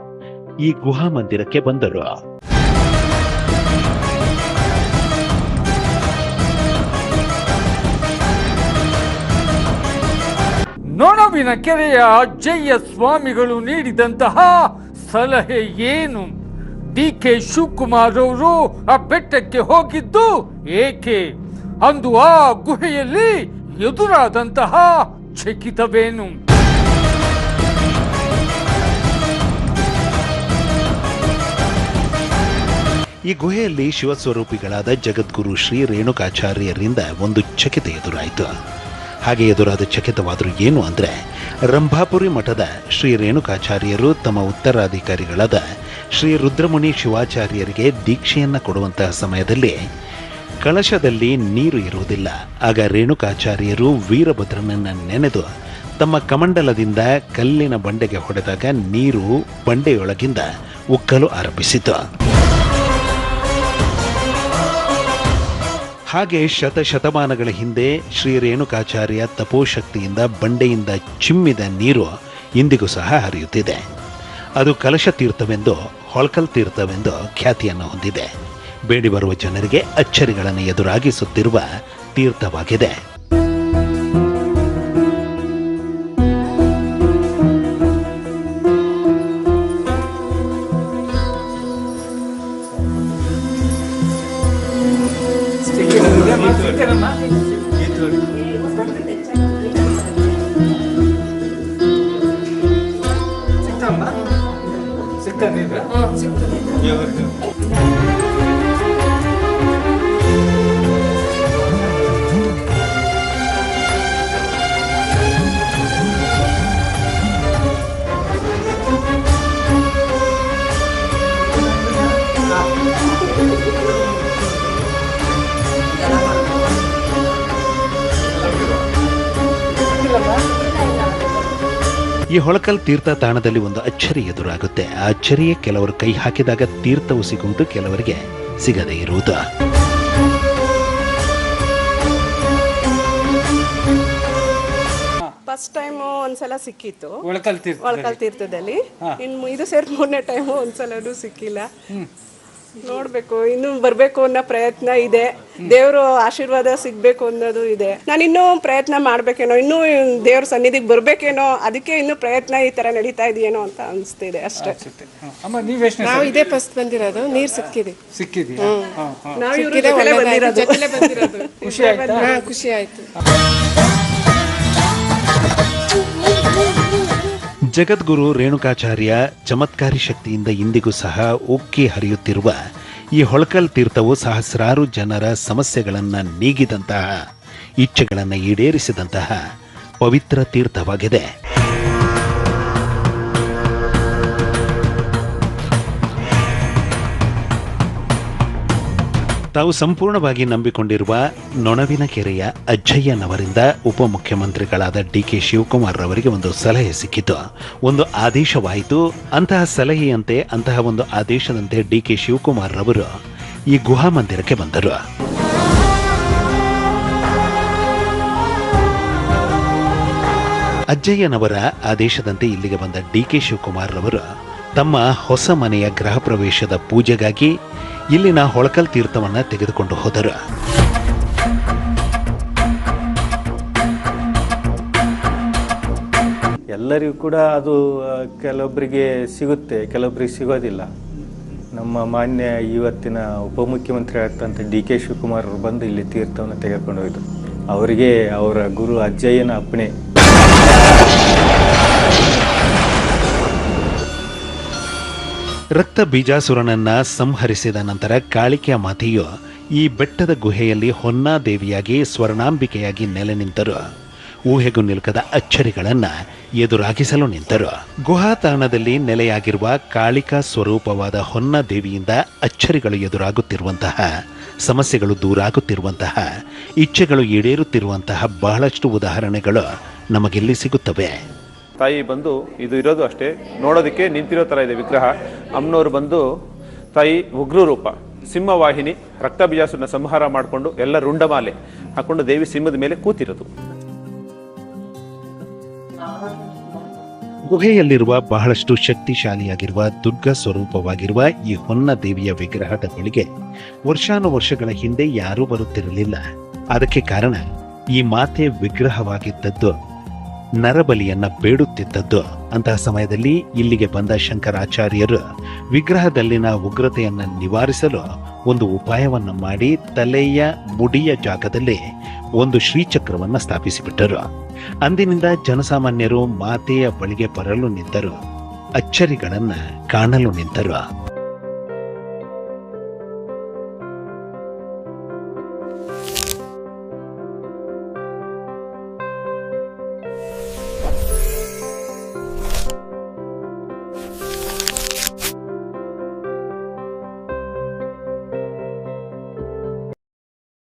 ಈ ಗುಹಾ ಮಂದಿರಕ್ಕೆ ಬಂದರು. ನೊಣವಿನ ಕೆರೆಯ ಅಜ್ಜಯ್ಯ ಸ್ವಾಮಿಗಳು ನೀಡಿದಂತಹ ಸಲಹೆ ಏನು? ಡಿ.ಕೆ. ಶಿವಕುಮಾರ್ ಅವರು ಆ ಬೆಟ್ಟಕ್ಕೆ ಹೋಗಿದ್ದು ಏಕೆ? ಅಂದು ಆ ಗುಹೆಯಲ್ಲಿ ಎದುರಾದಂತಹ ಚಕಿತವೇನು? ಈ ಗುಹೆಯಲ್ಲಿ ಶಿವಸ್ವರೂಪಿಗಳಾದ ಜಗದ್ಗುರು ಶ್ರೀ ರೇಣುಕಾಚಾರ್ಯರಿಂದ ಒಂದು ಚಕಿತ ಎದುರಾಯಿತು. ಹಾಗೆ ಎದುರಾದ ಚಕಿತವಾದರೂ ಏನು ಅಂದರೆ, ರಂಭಾಪುರಿ ಮಠದ ಶ್ರೀ ರೇಣುಕಾಚಾರ್ಯರು ತಮ್ಮ ಉತ್ತರಾಧಿಕಾರಿಗಳಾದ ಶ್ರೀ ರುದ್ರಮುನಿ ಶಿವಾಚಾರ್ಯರಿಗೆ ದೀಕ್ಷೆಯನ್ನು ಕೊಡುವಂತಹ ಸಮಯದಲ್ಲಿ ಕಳಶದಲ್ಲಿ ನೀರು ಇರುವುದಿಲ್ಲ. ಆಗ ರೇಣುಕಾಚಾರ್ಯರು ವೀರಭದ್ರನನ್ನ ನೆನೆದು ತಮ್ಮ ಕಮಂಡಲದಿಂದ ಕಲ್ಲಿನ ಬಂಡೆಗೆ ಹೊಡೆದಾಗ ನೀರು ಬಂಡೆಯೊಳಗಿಂದ ಉಕ್ಕಲು ಆರಂಭಿಸಿತು. ಹಾಗೆ ಶತಶತಮಾನಗಳ ಹಿಂದೆ ಶ್ರೀ ರೇಣುಕಾಚಾರ್ಯ ತಪೋಶಕ್ತಿಯಿಂದ ಬಂಡೆಯಿಂದ ಚಿಮ್ಮಿದ ನೀರು ಇಂದಿಗೂ ಸಹ ಹರಿಯುತ್ತಿದೆ. ಅದು ಕಲಶ ತೀರ್ಥವೆಂದು, ಹೊಳ್ಕಲ್ ತೀರ್ಥವೆಂದು ಖ್ಯಾತಿಯನ್ನು ಹೊಂದಿದೆ. ಬೇಡಿ ಬರುವ ಜನರಿಗೆ ಅಚ್ಚರಿಗಳನ್ನು ಎದುರಾಗಿಸುತ್ತಿರುವ ತೀರ್ಥವಾಗಿದೆ. ಈ ಹೊಳಕಲ್ ತೀರ್ಥ ತಾಣದಲ್ಲಿ ಒಂದು ಅಚ್ಚರಿ ಎದುರಾಗುತ್ತೆ. ಆ ಅಚ್ಚರಿಯೇ ಕೆಲವರು ಕೈ ಹಾಕಿದಾಗ ತೀರ್ಥವು ಸಿಗುವುದು, ಕೆಲವರಿಗೆ ಸಿಗದೇ ಇರುವುದು. ಫಸ್ಟ್ ಟೈಮು ಒಂದ್ಸಲ ಸಿಕ್ಕಿತ್ತು ಒಳಕಲ್ ಒಳಕಲ್ ತೀರ್ಥದಲ್ಲಿ. ಇನ್ನು ಇದು ಸೇರಿ 3ನೇ ಟೈಮು ಒಂದ್ಸಲನೂ ಸಿಕ್ಕಿಲ್ಲ. ನೋಡ್ಬೇಕು, ಇನ್ನು ಬರ್ಬೇಕು ಅನ್ನೋ ಪ್ರಯತ್ನ ಇದೆ. ದೇವ್ರ ಆಶೀರ್ವಾದ ಸಿಗ್ಬೇಕು ಅನ್ನೋದು ಇದೆ. ನಾನು ಇನ್ನೂ ಪ್ರಯತ್ನ ಮಾಡ್ಬೇಕೇನೋ, ಇನ್ನೂ ದೇವ್ರ ಸನ್ನಿಧಿಗೆ ಬರ್ಬೇಕೇನೋ, ಅದಕ್ಕೆ ಇನ್ನೂ ಪ್ರಯತ್ನ ಈ ತರ ನಡೀತಾ ಇದೆಯೇನೋ ಅಂತ ಅನಿಸ್ತಿದೆ ಅಷ್ಟೇ. ಅಮ್ಮ ನೀವೆಷ್ಟು ನಾವು ಇದೇ ಫಸ್ಟ್ ಬಂದಿರೋದು, ನೀರು ಸಿಕ್ಕಿದೆಯಾ? ನಾವು ಇವ್ರ ಜೊತೆಲೇ ಬಂದಿರೋದು. ಖುಷಿ ಆಯ್ತಾ? ಖುಷಿ ಆಯ್ತು. ಜಗದ್ಗುರು ರೇಣುಕಾಚಾರ್ಯ ಚಮತ್ಕಾರಿ ಶಕ್ತಿಯಿಂದ ಇಂದಿಗೂ ಸಹ ಉಕ್ಕಿ ಹರಿಯುತ್ತಿರುವ ಈ ಹೊಳಕಲ್ ತೀರ್ಥವು ಸಹಸ್ರಾರು ಜನರ ಸಮಸ್ಯೆಗಳನ್ನು ನೀಗಿದಂತಹ, ಇಚ್ಛೆಗಳನ್ನು ಈಡೇರಿಸಿದಂತಹ ಪವಿತ್ರ ತೀರ್ಥವಾಗಿದೆ. ತಾವು ಸಂಪೂರ್ಣವಾಗಿ ನಂಬಿಕೊಂಡಿರುವ ನೊಣವಿನಕೆರೆಯ ಅಜ್ಜಯ್ಯನವರಿಂದ ಉಪಮುಖ್ಯಮಂತ್ರಿಗಳಾದ ಡಿ.ಕೆ. ಶಿವಕುಮಾರ್ ಅವರಿಗೆ ಒಂದು ಸಲಹೆ ಸಿಕ್ಕಿತು, ಒಂದು ಆದೇಶವಾಯಿತು. ಅಂತಹ ಸಲಹೆಯಂತೆ, ಅಂತಹ ಒಂದು ಆದೇಶದಂತೆ ಡಿ.ಕೆ. ಶಿವಕುಮಾರ್ ಅವರು ಈ ಗುಹಾ ಮಂದಿರಕ್ಕೆ ಬಂದರು. ಅಜ್ಜಯ್ಯನವರ ಆದೇಶದಂತೆ ಇಲ್ಲಿಗೆ ಬಂದ ಡಿ.ಕೆ. ಶಿವಕುಮಾರ್ ಅವರು ತಮ್ಮ ಹೊಸ ಮನೆಯ ಗೃಹ ಪ್ರವೇಶದ ಪೂಜೆಗಾಗಿ ಇಲ್ಲಿನ ಹೊಳಕಲ್ ತೀರ್ಥವನ್ನ ತೆಗೆದುಕೊಂಡು ಹೋದರು. ಎಲ್ಲರಿಗೂ ಕೂಡ ಅದು ಕೆಲವೊಬ್ಬರಿಗೆ ಸಿಗುತ್ತೆ, ಕೆಲವೊಬ್ಬರಿಗೆ ಸಿಗೋದಿಲ್ಲ. ನಮ್ಮ ಮಾನ್ಯ ಇವತ್ತಿನ ಉಪಮುಖ್ಯಮಂತ್ರಿ ಆಗ್ತಂತ ಡಿ.ಕೆ. ಶಿವಕುಮಾರ್ ಅವರು ಬಂದು ಇಲ್ಲಿ ತೀರ್ಥವನ್ನು ತೆಗೆದುಕೊಂಡು ಹೋಗಿದ್ರು. ಅವರಿಗೆ ಅವರ ಗುರು ಅಜ್ಜಯ್ಯನ ಅಪ್ಪಣೆ. ರಕ್ತ ಬೀಜಾಸುರನನ್ನ ಸಂಹರಿಸಿದ ನಂತರ ಕಾಳಿಕೆಯ ಮಾತೆಯು ಈ ಬೆಟ್ಟದ ಗುಹೆಯಲ್ಲಿ ಹೊನ್ನಾದೇವಿಯಾಗಿ, ಸ್ವರ್ಣಾಂಬಿಕೆಯಾಗಿ ನೆಲೆ ನಿಂತರು. ಊಹೆಗೂ ನಿಲುಕದ ಅಚ್ಚರಿಗಳನ್ನ ಎದುರಾಗಿಸಲು ನಿಂತರು. ಗುಹಾ ತಾಣದಲ್ಲಿ ನೆಲೆಯಾಗಿರುವ ಕಾಳಿಕಾ ಸ್ವರೂಪವಾದ ಹೊನ್ನಾದೇವಿಯಿಂದ ಅಚ್ಚರಿಗಳು ಎದುರಾಗುತ್ತಿರುವಂತಹ, ಸಮಸ್ಯೆಗಳು ದೂರಾಗುತ್ತಿರುವಂತಹ, ಇಚ್ಛೆಗಳು ಈಡೇರುತ್ತಿರುವಂತಹ ಬಹಳಷ್ಟು ಉದಾಹರಣೆಗಳು ನಮಗಿಲ್ಲಿ ಸಿಗುತ್ತವೆ. ತಾಯಿ ಬಂದು ಇದು ಇರೋದು ಅಷ್ಟೇ, ನೋಡೋದಕ್ಕೆ ನಿಂತಿರೋ ಥರ ಇದೆ ವಿಗ್ರಹ. ಅಮ್ಮನವರು ಬಂದು ತಾಯಿ ಉಗ್ರ ರೂಪ, ಸಿಂಹವಾಹಿನಿ, ರಕ್ತ ಬೀಜಾಸುರನ ಸಂಹಾರ ಮಾಡಿಕೊಂಡು ಎಲ್ಲ ರುಂಡಮಾಲೆ ಹಾಕೊಂಡು ದೇವಿ ಸಿಂಹದ ಮೇಲೆ ಕೂತಿರೋದು. ಗುಹೆಯಲ್ಲಿರುವ ಬಹಳಷ್ಟು ಶಕ್ತಿಶಾಲಿಯಾಗಿರುವ ದುರ್ಗಾ ಸ್ವರೂಪವಾಗಿರುವ ಈ ಹೊನ್ನ ದೇವಿಯ ವಿಗ್ರಹದ ಬಳಿಗೆ ವರ್ಷಾನುವರ್ಷಗಳ ಹಿಂದೆ ಯಾರೂ ಬರುತ್ತಿರಲಿಲ್ಲ. ಅದಕ್ಕೆ ಕಾರಣ ಈ ಮಾತೆ ವಿಗ್ರಹವಾಗಿದ್ದದ್ದು, ನರಬಲಿಯನ್ನ ಬೇಡುತ್ತಿದ್ದದ್ದು. ಅಂತಹ ಸಮಯದಲ್ಲಿ ಇಲ್ಲಿಗೆ ಬಂದ ಶಂಕರಾಚಾರ್ಯರು ವಿಗ್ರಹದಲ್ಲಿನ ಉಗ್ರತೆಯನ್ನ ನಿವಾರಿಸಲು ಒಂದು ಉಪಾಯವನ್ನ ಮಾಡಿ ತಲೆಯ ಮುಡಿಯ ಜಾಗದಲ್ಲಿ ಒಂದು ಶ್ರೀಚಕ್ರವನ್ನ ಸ್ಥಾಪಿಸಿಬಿಟ್ಟರು. ಅಂದಿನಿಂದ ಜನಸಾಮಾನ್ಯರು ಮಾತೆಯ ಬಳಿಗೆ ಬರಲು ನಿಂತರು, ಅಚ್ಚರಿಗಳನ್ನ ಕಾಣಲು ನಿಂತರು.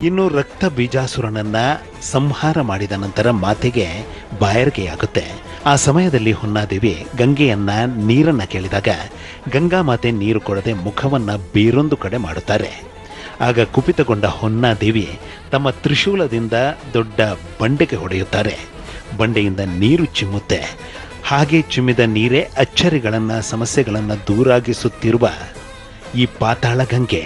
ಇನ್ನು ರಕ್ತ ಬೀಜಾಸುರನನ್ನ ಸಂಹಾರ ಮಾಡಿದ ನಂತರ ಮಾತೆಗೆ ಬಾಯಾರಿಕೆಯಾಗುತ್ತೆ. ಆ ಸಮಯದಲ್ಲಿ ಹೊನ್ನಾದೇವಿ ಗಂಗೆಯನ್ನ ನೀರನ್ನ ಕೇಳಿದಾಗ ಗಂಗಾ ಮಾತೆ ನೀರು ಕೊಡದೆ ಮುಖವನ್ನ ಬೇರೊಂದು ಕಡೆ ಮಾಡುತ್ತಾರೆ. ಆಗ ಕುಪಿತಗೊಂಡ ಹೊನ್ನಾದೇವಿ ತಮ್ಮ ತ್ರಿಶೂಲದಿಂದ ದೊಡ್ಡ ಬಂಡೆಗೆ ಹೊಡೆಯುತ್ತಾರೆ. ಬಂಡೆಯಿಂದ ನೀರು ಚಿಮ್ಮುತ್ತೆ. ಹಾಗೆ ಚಿಮ್ಮಿದ ನೀರೇ ಅಚ್ಚರಿಗಳನ್ನ, ಸಮಸ್ಯೆಗಳನ್ನ ದೂರಾಗಿಸುತ್ತಿರುವ ಈ ಪಾತಾಳ ಗಂಗೆ.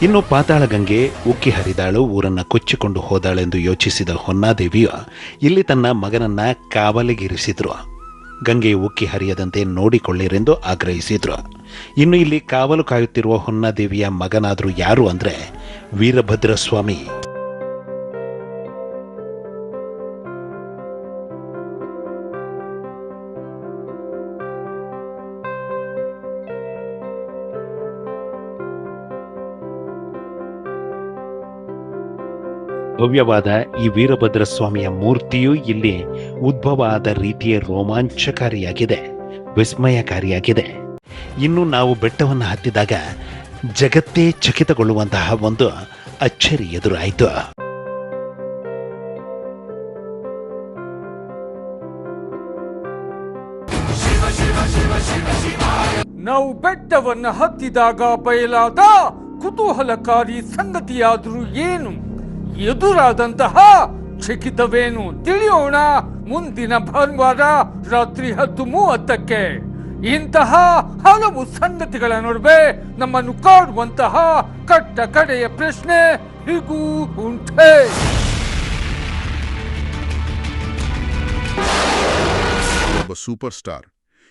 ಇನ್ನು ಪಾತಾಳ ಗಂಗೆ ಉಕ್ಕಿ ಹರಿದಾಳು, ಊರನ್ನ ಕೊಚ್ಚಿಕೊಂಡು ಹೋದಾಳೆಂದು ಯೋಚಿಸಿದ ಹೊನ್ನಾದೇವಿಯು ಇಲ್ಲಿ ತನ್ನ ಮಗನನ್ನ ಕಾವಲಿಗಿರಿಸಿದ್ರು. ಗಂಗೆ ಉಕ್ಕಿ ಹರಿಯದಂತೆ ನೋಡಿಕೊಳ್ಳಿರೆಂದು ಆಗ್ರಹಿಸಿದ್ರು. ಇನ್ನು ಇಲ್ಲಿ ಕಾವಲು ಕಾಯುತ್ತಿರುವ ಹೊನ್ನಾದೇವಿಯ ಮಗನಾದ್ರೂ ಯಾರು ಅಂದ್ರೆ ವೀರಭದ್ರ ಸ್ವಾಮಿ. ಭವ್ಯವಾದ ಈ ವೀರಭದ್ರ ಸ್ವಾಮಿಯ ಮೂರ್ತಿಯೂ ಇಲ್ಲಿ ಉದ್ಭವ ಆದ ರೀತಿಯ ರೋಮಾಂಚಕಾರಿಯಾಗಿದೆ, ವಿಸ್ಮಯಕಾರಿಯಾಗಿದೆ. ಇನ್ನು ನಾವು ಬೆಟ್ಟವನ್ನು ಹತ್ತಿದಾಗ ಜಗತ್ತೇ ಚಕಿತಗೊಳ್ಳುವಂತಹ ಒಂದು ಅಚ್ಚರಿ ಎದುರಾಯಿತು. ನಾವು ಬೆಟ್ಟವನ್ನು ಹತ್ತಿದಾಗ ಬಯಲಾದ ಕುತೂಹಲಕಾರಿ ಸಂಗತಿಯಾದರೂ ಏನು, ಎದುರಾದಂತಹ ಚಕಿತವೇನು ತಿಳಿಯೋಣ ಮುಂದಿನ ಭಾನುವಾರ ರಾತ್ರಿ 10:30ಕ್ಕೆ. ಇಂತಹ ಹಲವು ಸಂಗತಿಗಳ ನಡುವೆ ನಮ್ಮನ್ನು ಕಾಡುವಂತಹ ಕಟ್ಟ ಕಡೆಯ ಪ್ರಶ್ನೆ ಹೀಗೂ ಉಂಟೆ. ಒಬ್ಬ ಸೂಪರ್ ಸ್ಟಾರ್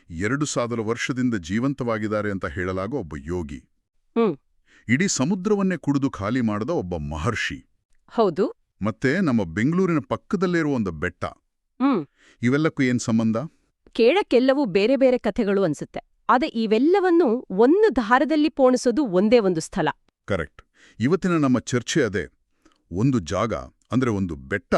2000 ವರ್ಷದಿಂದ ಜೀವಂತವಾಗಿದ್ದಾರೆ ಅಂತ ಹೇಳಲಾಗೋ ಒಬ್ಬ ಯೋಗಿ, ಇಡೀ ಸಮುದ್ರವನ್ನೇ ಕುಡಿದು ಖಾಲಿ ಮಾಡದ ಒಬ್ಬ ಮಹರ್ಷಿ, ಹೌದು, ಮತ್ತೆ ನಮ್ಮ ಬೆಂಗಳೂರಿನ ಪಕ್ಕದಲ್ಲಿರುವ ಒಂದು ಬೆಟ್ಟ, ಇವೆಲ್ಲಕ್ಕೂ ಏನ್ ಸಂಬಂಧ? ಕೇಳಕ್ಕೆಲ್ಲವೂ ಬೇರೆ ಬೇರೆ ಕಥೆಗಳು ಅನ್ಸುತ್ತೆ. ಆದ್ರೆ ಇವೆಲ್ಲವನ್ನೂ ಒಂದು ದಾರದಲ್ಲಿ ಪೋಣಿಸೋದು ಒಂದೇ ಒಂದು ಸ್ಥಳ. ಕರೆಕ್ಟ್. ಇವತ್ತಿನ ನಮ್ಮ ಚರ್ಚೆ ಅದೇ. ಒಂದು ಜಾಗ ಅಂದ್ರೆ ಒಂದು ಬೆಟ್ಟ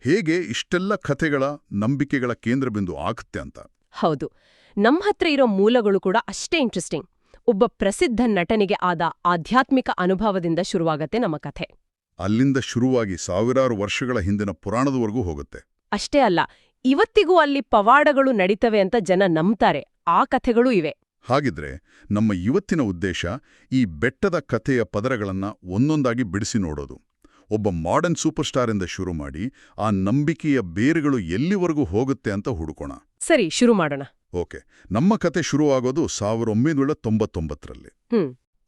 ಹೇಗೆ ಇಷ್ಟೆಲ್ಲ ಕಥೆಗಳ, ನಂಬಿಕೆಗಳ ಕೇಂದ್ರಬಿಂದು ಆಗುತ್ತೆ ಅಂತ. ಹೌದು, ನಮ್ಮ ಹತ್ರ ಇರೋ ಮೂಲಗಳು ಕೂಡ ಅಷ್ಟೇ ಇಂಟ್ರೆಸ್ಟಿಂಗ್. ಒಬ್ಬ ಪ್ರಸಿದ್ಧ ನಟನಿಗೆ ಆದ ಆಧ್ಯಾತ್ಮಿಕ ಅನುಭವದಿಂದ ಶುರುವಾಗತ್ತೆ ನಮ್ಮ ಕಥೆ. ಅಲ್ಲಿಂದ ಶುರುವಾಗಿ ಸಾವಿರಾರು ವರ್ಷಗಳ ಹಿಂದಿನ ಪುರಾಣದವರೆಗೂ ಹೋಗುತ್ತೆ. ಅಷ್ಟೇ ಅಲ್ಲ, ಇವತ್ತಿಗೂ ಅಲ್ಲಿ ಪವಾಡಗಳು ನಡೀತವೆ ಅಂತ ಜನ ನಂಬ್ತಾರೆ. ಆ ಕಥೆಗಳೂ ಇವೆ. ಹಾಗಿದ್ರೆ ನಮ್ಮ ಇವತ್ತಿನ ಉದ್ದೇಶ ಈ ಬೆಟ್ಟದ ಕಥೆಯ ಪದರಗಳನ್ನ ಒಂದೊಂದಾಗಿ ಬಿಡಿಸಿ ನೋಡೋದು. ಒಬ್ಬ ಮಾಡರ್ನ್ ಸೂಪರ್ ಸ್ಟಾರಿಂದ ಶುರು ಮಾಡಿ ಆ ನಂಬಿಕೆಯ ಬೇರುಗಳು ಎಲ್ಲಿವರೆಗೂ ಹೋಗುತ್ತೆ ಅಂತ ಹುಡುಕೋಣ. ಸರಿ, ಶುರು ಮಾಡೋಣ. ಓಕೆ, ನಮ್ಮ ಕತೆ ಶುರುವಾಗೋದು 1999ರಲ್ಲಿ.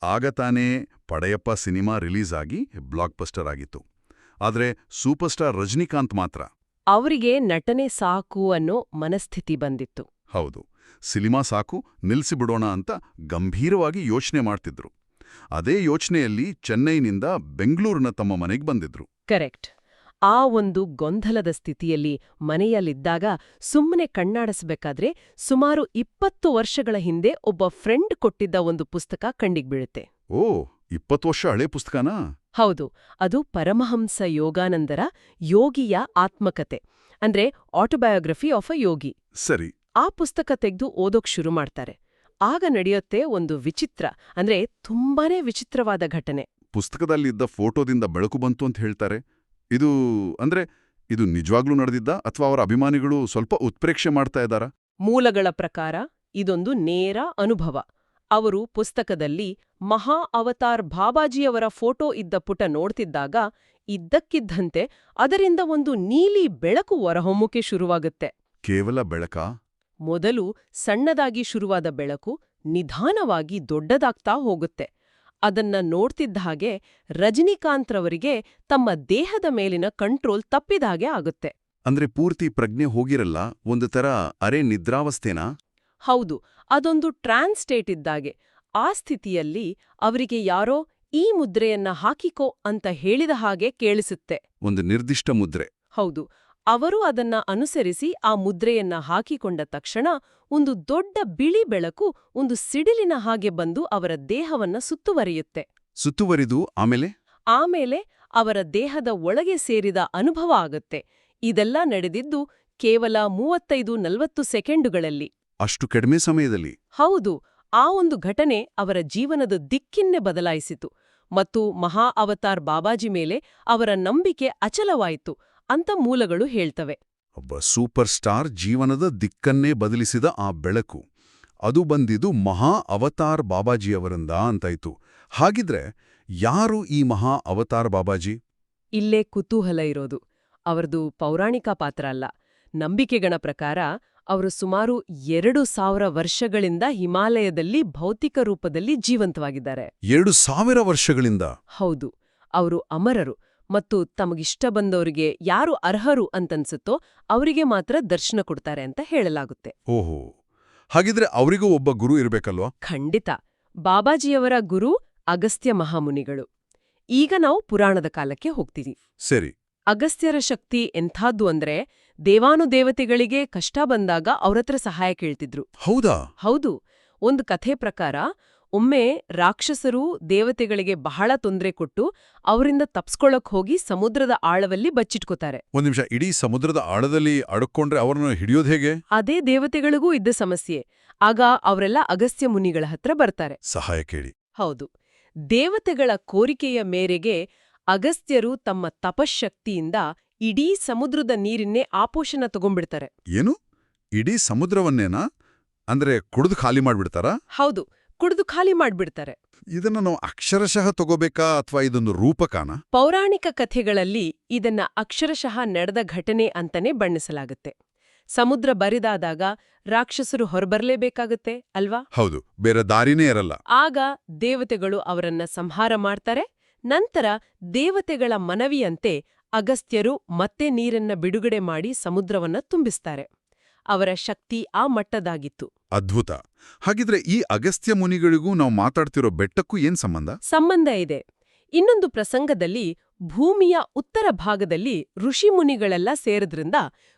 ಆಗ ತಾನೇ ಪಡೆಯಪ್ಪ ಸಿನಿಮಾ ರಿಲೀಸ್ ಆಗಿ ಬ್ಲಾಕ್ ಬಸ್ಟರ್ ಆಗಿತ್ತು. ಆದ್ರೆ ಸೂಪರ್ ಸ್ಟಾರ್ ರಜನಿಕಾಂತ್ ಮಾತ್ರ ಅವರಿಗೆ ನಟನೆ ಸಾಕು ಅನ್ನೋ ಮನಸ್ಥಿತಿ ಬಂದಿತ್ತು. ಹೌದು, ಸಿನಿಮಾ ಸಾಕು, ನಿಲ್ಸಿಬಿಡೋಣ ಅಂತ ಗಂಭೀರವಾಗಿ ಯೋಚನೆ ಮಾಡ್ತಿದ್ರು. ಅದೇ ಯೋಚನೆಯಲ್ಲಿ ಚೆನ್ನೈನಿಂದ ಬೆಂಗಳೂರಿನ ತಮ್ಮ ಮನೆಗೆ ಬಂದಿದ್ರು. ಕರೆಕ್ಟ್. ಆ ಒಂದು ಗೊಂದಲದ ಸ್ಥಿತಿಯಲ್ಲಿ ಮನೆಯಲ್ಲಿದ್ದಾಗ ಸುಮ್ಮನೆ ಕಣ್ಣಾಡಿಸ್ಬೇಕಾದ್ರೆ ಸುಮಾರು 20 ವರ್ಷಗಳ ಹಿಂದೆ ಒಬ್ಬ ಫ್ರೆಂಡ್ ಕೊಟ್ಟಿದ್ದ ಒಂದು ಪುಸ್ತಕ ಕಣ್ಣಿಗೆ ಬೀಳುತ್ತೆ. ಓ, 20 ವರ್ಷ ಹಳೆ ಪುಸ್ತಕನಾ? ಹೌದು, ಅದು ಪರಮಹಂಸ ಯೋಗಾನಂದರ ಯೋಗಿಯ ಆತ್ಮಕತೆ, ಅಂದ್ರೆ ಆಟೋಬಯೋಗ್ರಫಿ ಆಫ್ ಅ ಯೋಗಿ. ಸರಿ. ಆ ಪುಸ್ತಕ ತೆಗೆದು ಓದೋಕ್ ಶುರು ಮಾಡ್ತಾರೆ. ಆಗ ನಡೆಯುತ್ತೆ ಒಂದು ವಿಚಿತ್ರ, ಅಂದ್ರೆ ತುಂಬಾನೇ ವಿಚಿತ್ರವಾದ ಘಟನೆ. ಪುಸ್ತಕದಲ್ಲಿದ್ದ ಫೋಟೋದಿಂದ ಬೆಳಕು ಬಂತು ಅಂತ ಹೇಳ್ತಾರೆ. ಇದು ನಿಜವಾಗ್ಲೂ ನಡೆದಿದ್ದ ಅಥವಾ ಅವರ ಅಭಿಮಾನಿಗಳು ಸ್ವಲ್ಪ ಉತ್ಪ್ರೇಕ್ಷೆ ಮಾಡ್ತಾ ಇದ್ದಾರಾ? ಮೂಲಗಳ ಪ್ರಕಾರ ಇದೊಂದು ನೇರ ಅನುಭವ. ಅವರು ಪುಸ್ತಕದಲ್ಲಿ ಮಹಾ ಅವತಾರ್ ಬಾಬಾಜಿಯವರ ಫೋಟೋ ಇದ್ದ ಪುಟ ನೋಡ್ತಿದ್ದಾಗ ಇದ್ದಕ್ಕಿದ್ದಂತೆ ಅದರಿಂದ ಒಂದು ನೀಲಿ ಬೆಳಕು ಹೊರಹೊಮ್ಮುಕೆ ಶುರುವಾಗುತ್ತೆ. ಕೇವಲ ಬೆಳಕಾ? ಮೊದಲು ಸಣ್ಣದಾಗಿ ಶುರುವಾದ ಬೆಳಕು ನಿಧಾನವಾಗಿ ದೊಡ್ಡದಾಗ್ತಾ ಹೋಗುತ್ತೆ. ಅದನ್ನ ನೋಡ್ತಿದ್ದ ಹಾಗೆ ರಜನಿಕಾಂತ್ರವರಿಗೆ ತಮ್ಮ ದೇಹದ ಮೇಲಿನ ಕಂಟ್ರೋಲ್ ತಪ್ಪಿದ ಹಾಗೆ ಆಗುತ್ತೆ. ಅಂದ್ರೆ ಪೂರ್ತಿ ಪ್ರಜ್ಞೆ ಹೋಗಿರಲ್ಲ, ಒಂದು ತರ ಅರೆ ನಿದ್ರಾವಸ್ಥೆನಾ? ಹೌದು, ಅದೊಂದು ಟ್ರಾನ್ಸ್ ಸ್ಟೇಟ್ ಇದ್ದಾಗೆ. ಆ ಸ್ಥಿತಿಯಲ್ಲಿ ಅವರಿಗೆ ಯಾರೋ ಈ ಮುದ್ರೆಯನ್ನ ಹಾಕಿಕೋ ಅಂತ ಹೇಳಿದ ಹಾಗೆ ಕೇಳಿಸುತ್ತೆ. ಒಂದು ನಿರ್ದಿಷ್ಟ ಮುದ್ರೆ? ಹೌದು. ಅವರು ಅದನ್ನ ಅನುಸರಿಸಿ ಆ ಮುದ್ರೆಯನ್ನ ಹಾಕಿಕೊಂಡ ತಕ್ಷಣ ಒಂದು ದೊಡ್ಡ ಬಿಳಿ ಬೆಳಕು ಒಂದು ಸಿಡಿಲಿನ ಹಾಗೆ ಬಂದು ಅವರ ದೇಹವನ್ನ ಸುತ್ತುವರಿಯುತ್ತೆ. ಸುತ್ತುವರಿದು ಆಮೇಲೆ ಅವರ ದೇಹದ ಒಳಗೆ ಸೇರಿದ ಅನುಭವ ಆಗುತ್ತೆ. ಇದೆಲ್ಲ ನಡೆದಿದ್ದು ಕೇವಲ 35-40 ಸೆಕೆಂಡುಗಳಲ್ಲಿ. ಅಷ್ಟು ಕಡಿಮೆ ಸಮಯದಲ್ಲಿ? ಹೌದು. ಆ ಒಂದು ಘಟನೆ ಅವರ ಜೀವನದ ದಿಕ್ಕಿನ್ನೇ ಬದಲಾಯಿಸಿತು ಮತ್ತು ಮಹಾ ಅವತಾರ್ ಬಾಬಾಜಿ ಮೇಲೆ ಅವರ ನಂಬಿಕೆ ಅಚಲವಾಯಿತು ಅಂತ ಮೂಲಗಳು ಹೇಳ್ತವೆ. ಒಬ್ಬ ಸೂಪರ್ ಸ್ಟಾರ್ ಜೀವನದ ದಿಕ್ಕನ್ನೇ ಬದಲಿಸಿದ ಆ ಬೆಳಕು, ಅದು ಬಂದಿದ್ದು ಮಹಾ ಅವತಾರ್ ಬಾಬಾಜಿಯವರಿಂದ ಅಂತಾಯ್ತು. ಹಾಗಿದ್ರೆ ಯಾರು ಈ ಮಹಾ ಅವತಾರ್ ಬಾಬಾಜಿ? ಇಲ್ಲೇ ಕುತೂಹಲ ಇರೋದು. ಅವರದು ಪೌರಾಣಿಕ ಪಾತ್ರ ಅಲ್ಲ. ನಂಬಿಕೆಗಳ ಪ್ರಕಾರ ಅವರು ಸುಮಾರು 2000 ವರ್ಷಗಳಿಂದ ಹಿಮಾಲಯದಲ್ಲಿ ಭೌತಿಕ ರೂಪದಲ್ಲಿ ಜೀವಂತವಾಗಿದ್ದಾರೆ. 2000 ವರ್ಷಗಳಿಂದ? ಹೌದು. ಅವರು ಅಮರರು ಮತ್ತು ತಮಗಿಷ್ಟ ಬಂದವರಿಗೆ ಯಾರು ಅರ್ಹರು ಅಂತನ್ಸುತ್ತೋ ಅವರಿಗೆ ಮಾತ್ರ ದರ್ಶನ ಕೊಡ್ತಾರೆ ಅಂತ ಹೇಳಲಾಗುತ್ತೆ. ಓಹೋ, ಹಾಗಿದ್ರೆ ಅವರಿಗೂ ಒಬ್ಬ ಗುರು ಇರಬೇಕಲ್ವಾ? ಖಂಡಿತ. ಬಾಬಾಜಿಯವರ ಗುರು ಅಗಸ್ತ್ಯ ಮಹಾಮುನಿಗಳು. ಈಗ ನಾವು ಪುರಾಣದ ಕಾಲಕ್ಕೆ ಹೋಗ್ತೀವಿ. ಸರಿ. ಅಗಸ್ತ್ಯರ ಶಕ್ತಿ ಎಂಥಾದ್ದು ಅಂದ್ರೆ ದೇವಾನುದೇವತೆಗಳಿಗೆ ಕಷ್ಟ ಬಂದಾಗ ಅವ್ರತ್ರ ಸಹಾಯ ಕೇಳ್ತಿದ್ರು. ಹೌದಾ? ಹೌದು. ಒಂದು ಕಥೆ ಪ್ರಕಾರ ಒಮ್ಮೆ ರಾಕ್ಷಸರು ದೇವತೆಗಳಿಗೆ ಬಹಳ ತೊಂದರೆ ಕೊಟ್ಟು ಅವರಿಂದ ತಪ್ಸ್ಕೊಳ್ಳೋಕ್ ಹೋಗಿ ಸಮುದ್ರದ ಆಳದಲ್ಲಿ ಬಚ್ಚಿಟ್ಕೋತಾರೆ. ಒಂದ್ ನಿಮಿಷ, ಇಡೀ ಸಮುದ್ರದ ಆಳದಲ್ಲಿ ಅಡಕೊಂಡ್ರೆ ಅವರನ್ನು ಹಿಡಿಯೋದು ಹೇಗೆ? ಅದೇ ದೇವತೆಗಳಿಗೂ ಇದ್ದ ಸಮಸ್ಯೆ. ಆಗ ಅವರೆಲ್ಲ ಅಗಸ್ತ್ಯ ಮುನಿಗಳ ಹತ್ರ ಬರ್ತಾರೆ. ಸಹಾಯ ಕೇಳಿ. ಹೌದು. ದೇವತೆಗಳ ಕೋರಿಕೆಯ ಮೇರೆಗೆ ಅಗಸ್ತ್ಯರು ತಮ್ಮ ತಪಶ್ಶಕ್ತಿಯಿಂದ ಇಡೀ ಸಮುದ್ರದ ನೀರಿನ್ನೇ ಆಪೋಷಣ ತಗೊಂಡ್ಬಿಡ್ತಾರೆ. ಏನು? ಇಡೀ ಸಮುದ್ರವನ್ನೇನಾ? ಅಂದ್ರೆ ಕುಡಿದು ಖಾಲಿ ಮಾಡ್ಬಿಡ್ತಾರಾ? ಹೌದು, ಕುಡಿದು ಖಾಲಿ ಮಾಡ್ಬಿಡ್ತಾರೆ. ಇದನ್ನ ನಾವು ಅಕ್ಷರಶಃ ತಗೋಬೇಕಾ ಅಥವಾ ಇದೊಂದು ರೂಪಕಾನ? ಪೌರಾಣಿಕ ಕಥೆಗಳಲ್ಲಿ ಇದನ್ನ ಅಕ್ಷರಶಃ ನಡೆದ ಘಟನೆ ಅಂತಾನೆ ಬಣ್ಣಿಸಲಾಗುತ್ತೆ. ಸಮುದ್ರ ಬರಿದಾದಾಗ ರಾಕ್ಷಸರು ಹೊರಬರ್ಲೇಬೇಕಾಗುತ್ತೆ ಅಲ್ವಾ? ಹೌದು, ಬೇರೆ ದಾರಿನೇ ಇರಲ್ಲ. ಆಗ ದೇವತೆಗಳು ಅವರನ್ನ ಸಂಹಾರ ಮಾಡ್ತಾರೆ. ನಂತರ ದೇವತೆಗಳ ಮನವಿಯಂತೆ ಅಗಸ್ತ್ಯರು ಮತ್ತೆ ನೀರನ್ನ ಬಿಡುಗಡೆ ಮಾಡಿ ಸಮುದ್ರವನ್ನ ತುಂಬಿಸ್ತಾರೆ. ಅವರ ಶಕ್ತಿ ಆ ಮಟ್ಟದಾಗಿತ್ತು. ಅದ್ಭುತ. ಹಾಗಿದ್ರೆ ಈ ಅಗಸ್ತ್ಯ ಮುನಿಗಳಿಗೂ ನಾವು ಮಾತಾಡ್ತಿರೋ ಬೆಟ್ಟಕ್ಕೂ ಏನ್ ಸಂಬಂಧ? ಸಂಬಂಧ ಇದೆ. ಇನ್ನೊಂದು ಪ್ರಸಂಗದಲ್ಲಿ ಭೂಮಿಯ ಉತ್ತರ ಭಾಗದಲ್ಲಿ ಋಷಿಮುನಿಗಳೆಲ್ಲ ಸೇರಿದ್ರಿಂದ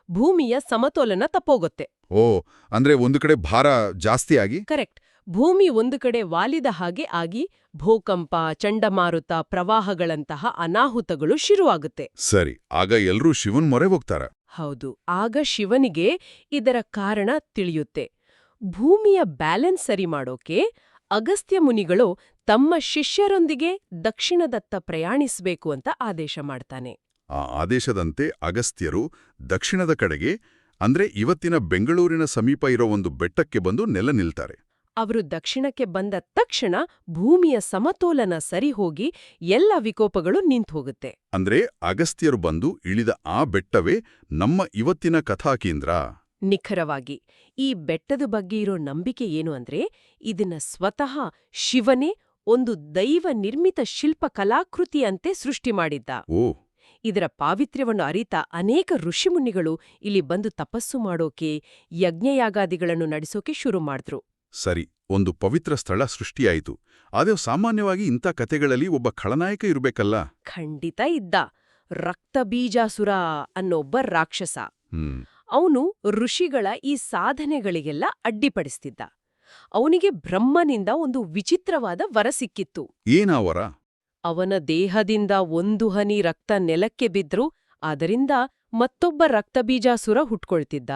ಭೂಮಿಯ ಸಮತೋಲನ ತಪ್ಪೋಗುತ್ತೆ. ಓ, ಅಂದ್ರೆ ಒಂದು ಕಡೆ ಭಾರ ಜಾಸ್ತಿ ಆಗಿ? ಕರೆಕ್ಟ್. ಭೂಮಿ ಒಂದು ಕಡೆ ವಾಲಿದ ಹಾಗೆ ಆಗಿ ಭೂಕಂಪ, ಚಂಡಮಾರುತ, ಪ್ರವಾಹಗಳಂತಹ ಅನಾಹುತಗಳು ಶುರುವಾಗುತ್ತೆ. ಸರಿ, ಆಗ ಎಲ್ರೂ ಶಿವನ್ ಮೊರೆ ಹೋಗ್ತಾರ? ಹೌದು. ಆಗ ಶಿವನಿಗೆ ಇದರ ಕಾರಣ ತಿಳಿಯುತ್ತೆ. ಭೂಮಿಯ ಬ್ಯಾಲೆನ್ಸ್ ಸರಿ ಮಾಡೋಕೆ ಅಗಸ್ತ್ಯ ಮುನಿಗಳು ತಮ್ಮ ಶಿಷ್ಯರೊಂದಿಗೆ ದಕ್ಷಿಣದತ್ತ ಪ್ರಯಾಣಿಸಬೇಕು ಅಂತ ಆದೇಶ ಮಾಡ್ತಾನೆ. ಆ ಆದೇಶದಂತೆ ಅಗಸ್ತ್ಯರು ದಕ್ಷಿಣದ ಕಡೆಗೆ, ಅಂದ್ರೆ ಇವತ್ತಿನ ಬೆಂಗಳೂರಿನ ಸಮೀಪ ಇರೋ ಒಂದು ಬೆಟ್ಟಕ್ಕೆ ಬಂದು ನೆಲ ನಿಲ್ತಾರೆ. ಅವರು ದಕ್ಷಿಣಕ್ಕೆ ಬಂದ ತಕ್ಷಣ ಭೂಮಿಯ ಸಮತೋಲನ ಸರಿ ಹೋಗಿ ಎಲ್ಲ ವಿಕೋಪಗಳು ನಿಂತುಹೋಗುತ್ತೆ. ಅಂದ್ರೆ ಅಗಸ್ತ್ಯರು ಬಂದು ಇಳಿದ ಆ ಬೆಟ್ಟವೇ ನಮ್ಮ ಇವತ್ತಿನ ಕಥಾಕೇಂದ್ರ. ನಿಖರವಾಗಿ. ಈ ಬೆಟ್ಟದ ಬಗ್ಗೆ ಇರೋ ನಂಬಿಕೆ ಏನು ಅಂದ್ರೆ, ಇದನ್ನ ಸ್ವತಃ ಶಿವನೇ ಒಂದು ದೈವ ನಿರ್ಮಿತ ಶಿಲ್ಪ ಕಲಾಕೃತಿಯಂತೆ ಸೃಷ್ಟಿ ಮಾಡಿದ್ದ. ಓ. ಇದರ ಪಾವಿತ್ರ್ಯವನ್ನು ಅರಿತ ಅನೇಕ ಋಷಿಮುನಿಗಳು ಇಲ್ಲಿ ಬಂದು ತಪಸ್ಸು ಮಾಡೋಕೆ, ಯಜ್ಞಯಾಗಾದಿಗಳನ್ನು ನಡೆಸೋಕೆ ಶುರು ಮಾಡಿದ್ರು. ಸರಿ, ಒಂದು ಪವಿತ್ರ ಸ್ಥಳ ಸೃಷ್ಟಿಯಾಯಿತು. ಆದ್ರೆ ಸಾಮಾನ್ಯವಾಗಿ ಇಂಥ ಕಥೆಗಳಲ್ಲಿ ಒಬ್ಬ ಖಳನಾಯಕ ಇರಬೇಕಲ್ಲ? ಖಂಡಿತ ಇದ್ದ. ರಕ್ತಬೀಜಾಸುರ ಅನ್ನೊಬ್ಬ ರಾಕ್ಷಸ. ಅವನು ಋಷಿಗಳ ಈ ಸಾಧನೆಗಳಿಗೆಲ್ಲ ಅಡ್ಡಿಪಡಿಸ್ತಿದ್ದ. ಅವನಿಗೆ ಬ್ರಹ್ಮನಿಂದ ಒಂದು ವಿಚಿತ್ರವಾದ ವರ ಸಿಕ್ಕಿತ್ತು. ಏನಾ ವರ? ಅವನ ದೇಹದಿಂದ ಒಂದು ಹನಿ ರಕ್ತ ನೆಲಕ್ಕೆ ಬಿದ್ರೂ ಅದರಿಂದ ಮತ್ತೊಬ್ಬ ರಕ್ತಬೀಜಾಸುರ ಹುಟ್ಕೊಳ್ತಿದ್ದ.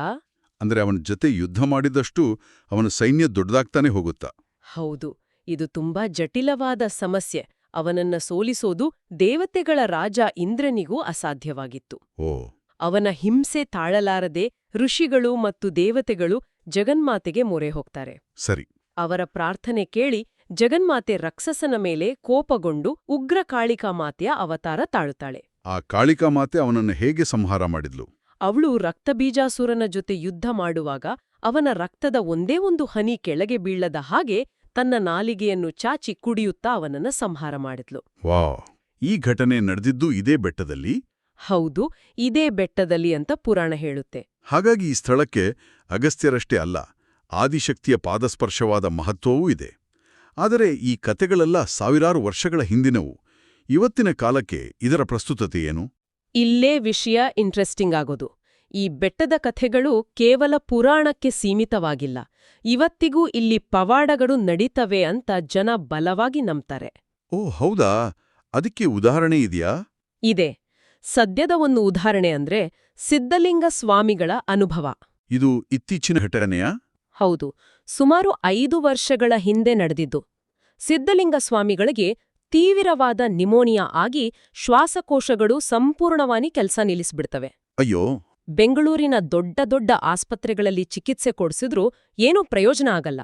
ಅಂದ್ರೆ ಅವನ ಜೊತೆ ಯುದ್ಧ ಮಾಡಿದಷ್ಟು ಅವನ ಸೈನ್ಯ ದೊಡ್ಡದಾಗ್ತಾನೆ ಹೋಗುತ್ತಾ? ಹೌದು. ಇದು ತುಂಬಾ ಜಟಿಲವಾದ ಸಮಸ್ಯೆ. ಅವನನ್ನ ಸೋಲಿಸೋದು ದೇವತೆಗಳ ರಾಜ ಇಂದ್ರನಿಗೂ ಅಸಾಧ್ಯವಾಗಿತ್ತು. ಓ. ಅವನ ಹಿಂಸೆ ತಾಳಲಾರದೆ ಋಷಿಗಳು ಮತ್ತು ದೇವತೆಗಳು ಜಗನ್ಮಾತೆಗೆ ಮೊರೆ ಹೋಗ್ತಾರೆ. ಸರಿ. ಅವರ ಪ್ರಾರ್ಥನೆ ಕೇಳಿ ಜಗನ್ಮಾತೆ ರಾಕ್ಷಸನ ಮೇಲೆ ಕೋಪಗೊಂಡು ಉಗ್ರ ಕಾಳಿಕಾಮಾತೆಯ ಅವತಾರ ತಾಳುತ್ತಾಳೆ. ಆ ಕಾಳಿಕಾಮಾತೆ ಅವನನ್ನು ಹೇಗೆ ಸಂಹಾರ ಮಾಡಿದ್ಲು? ಅವಳು ರಕ್ತಬೀಜಾಸುರನ ಜೊತೆ ಯುದ್ಧ ಮಾಡುವಾಗ ಅವನ ರಕ್ತದ ಒಂದೇ ಒಂದು ಹನಿ ಕೆಳಗೆ ಬೀಳದ ಹಾಗೆ ತನ್ನ ನಾಲಿಗೆಯನ್ನು ಚಾಚಿ ಕುಡಿಯುತ್ತಾ ಅವನನ್ನ ಸಂಹಾರ ಮಾಡಿದ್ಲು. ವಾವ್! ಈ ಘಟನೆ ನಡೆದಿದ್ದು ಇದೇ ಬೆಟ್ಟದಲ್ಲಿ? ಹೌದು, ಇದೇ ಬೆಟ್ಟದಲ್ಲಿ ಅಂತ ಪುರಾಣ ಹೇಳುತ್ತೆ. ಹಾಗಾಗಿ ಈ ಸ್ಥಳಕ್ಕೆ ಅಗಸ್ತ್ಯರಷ್ಟೇ ಅಲ್ಲ, ಆದಿಶಕ್ತಿಯ ಪಾದಸ್ಪರ್ಶವಾದ ಮಹತ್ವವೂ ಇದೆ. ಆದರೆ ಈ ಕತೆಗಳೆಲ್ಲ ಸಾವಿರಾರು ವರ್ಷಗಳ ಹಿಂದಿನವು. ಇವತ್ತಿನ ಕಾಲಕ್ಕೆ ಇದರ ಪ್ರಸ್ತುತತೆ ಏನು? ಇಲ್ಲೇ ವಿಷಯ ಇಂಟ್ರೆಸ್ಟಿಂಗ್ ಆಗೋದು. ಈ ಬೆಟ್ಟದ ಕಥೆಗಳು ಕೇವಲ ಪುರಾಣಕ್ಕೆ ಸೀಮಿತವಾಗಿಲ್ಲ. ಇವತ್ತಿಗೂ ಇಲ್ಲಿ ಪವಾಡಗಳು ನಡೀತವೆ ಅಂತ ಜನ ಬಲವಾಗಿ ನಂಬ್ತಾರೆ. ಓ ಹೌದಾ? ಅದಕ್ಕೆ ಉದಾಹರಣೆ ಇದೆಯಾ? ಇದೆ. ಸದ್ಯದ ಒಂದು ಉದಾಹರಣೆ ಅಂದ್ರೆ ಸಿದ್ಧಲಿಂಗ ಸ್ವಾಮಿಗಳ ಅನುಭವ. ಇದು ಇತ್ತೀಚಿನ ಘಟನೆಯಾ? ಹೌದು, ಸುಮಾರು 5 ವರ್ಷಗಳ ಹಿಂದೆ ನಡೆದಿದ್ದು. ಸಿದ್ಧಲಿಂಗ ಸ್ವಾಮಿಗಳಿಗೆ ತೀವ್ರವಾದ ನಿಮೋನಿಯಾ ಆಗಿ ಶ್ವಾಸಕೋಶಗಳು ಸಂಪೂರ್ಣವಾಗಿ ಕೆಲಸ ನಿಲ್ಲಿಸ್ಬಿಡ್ತವೆ. ಅಯ್ಯೋ. ಬೆಂಗಳೂರಿನ ದೊಡ್ಡ ದೊಡ್ಡ ಆಸ್ಪತ್ರೆಗಳಲ್ಲಿ ಚಿಕಿತ್ಸೆ ಕೊಡಿಸಿದ್ರೂ ಏನೂ ಪ್ರಯೋಜನ ಆಗಲ್ಲ.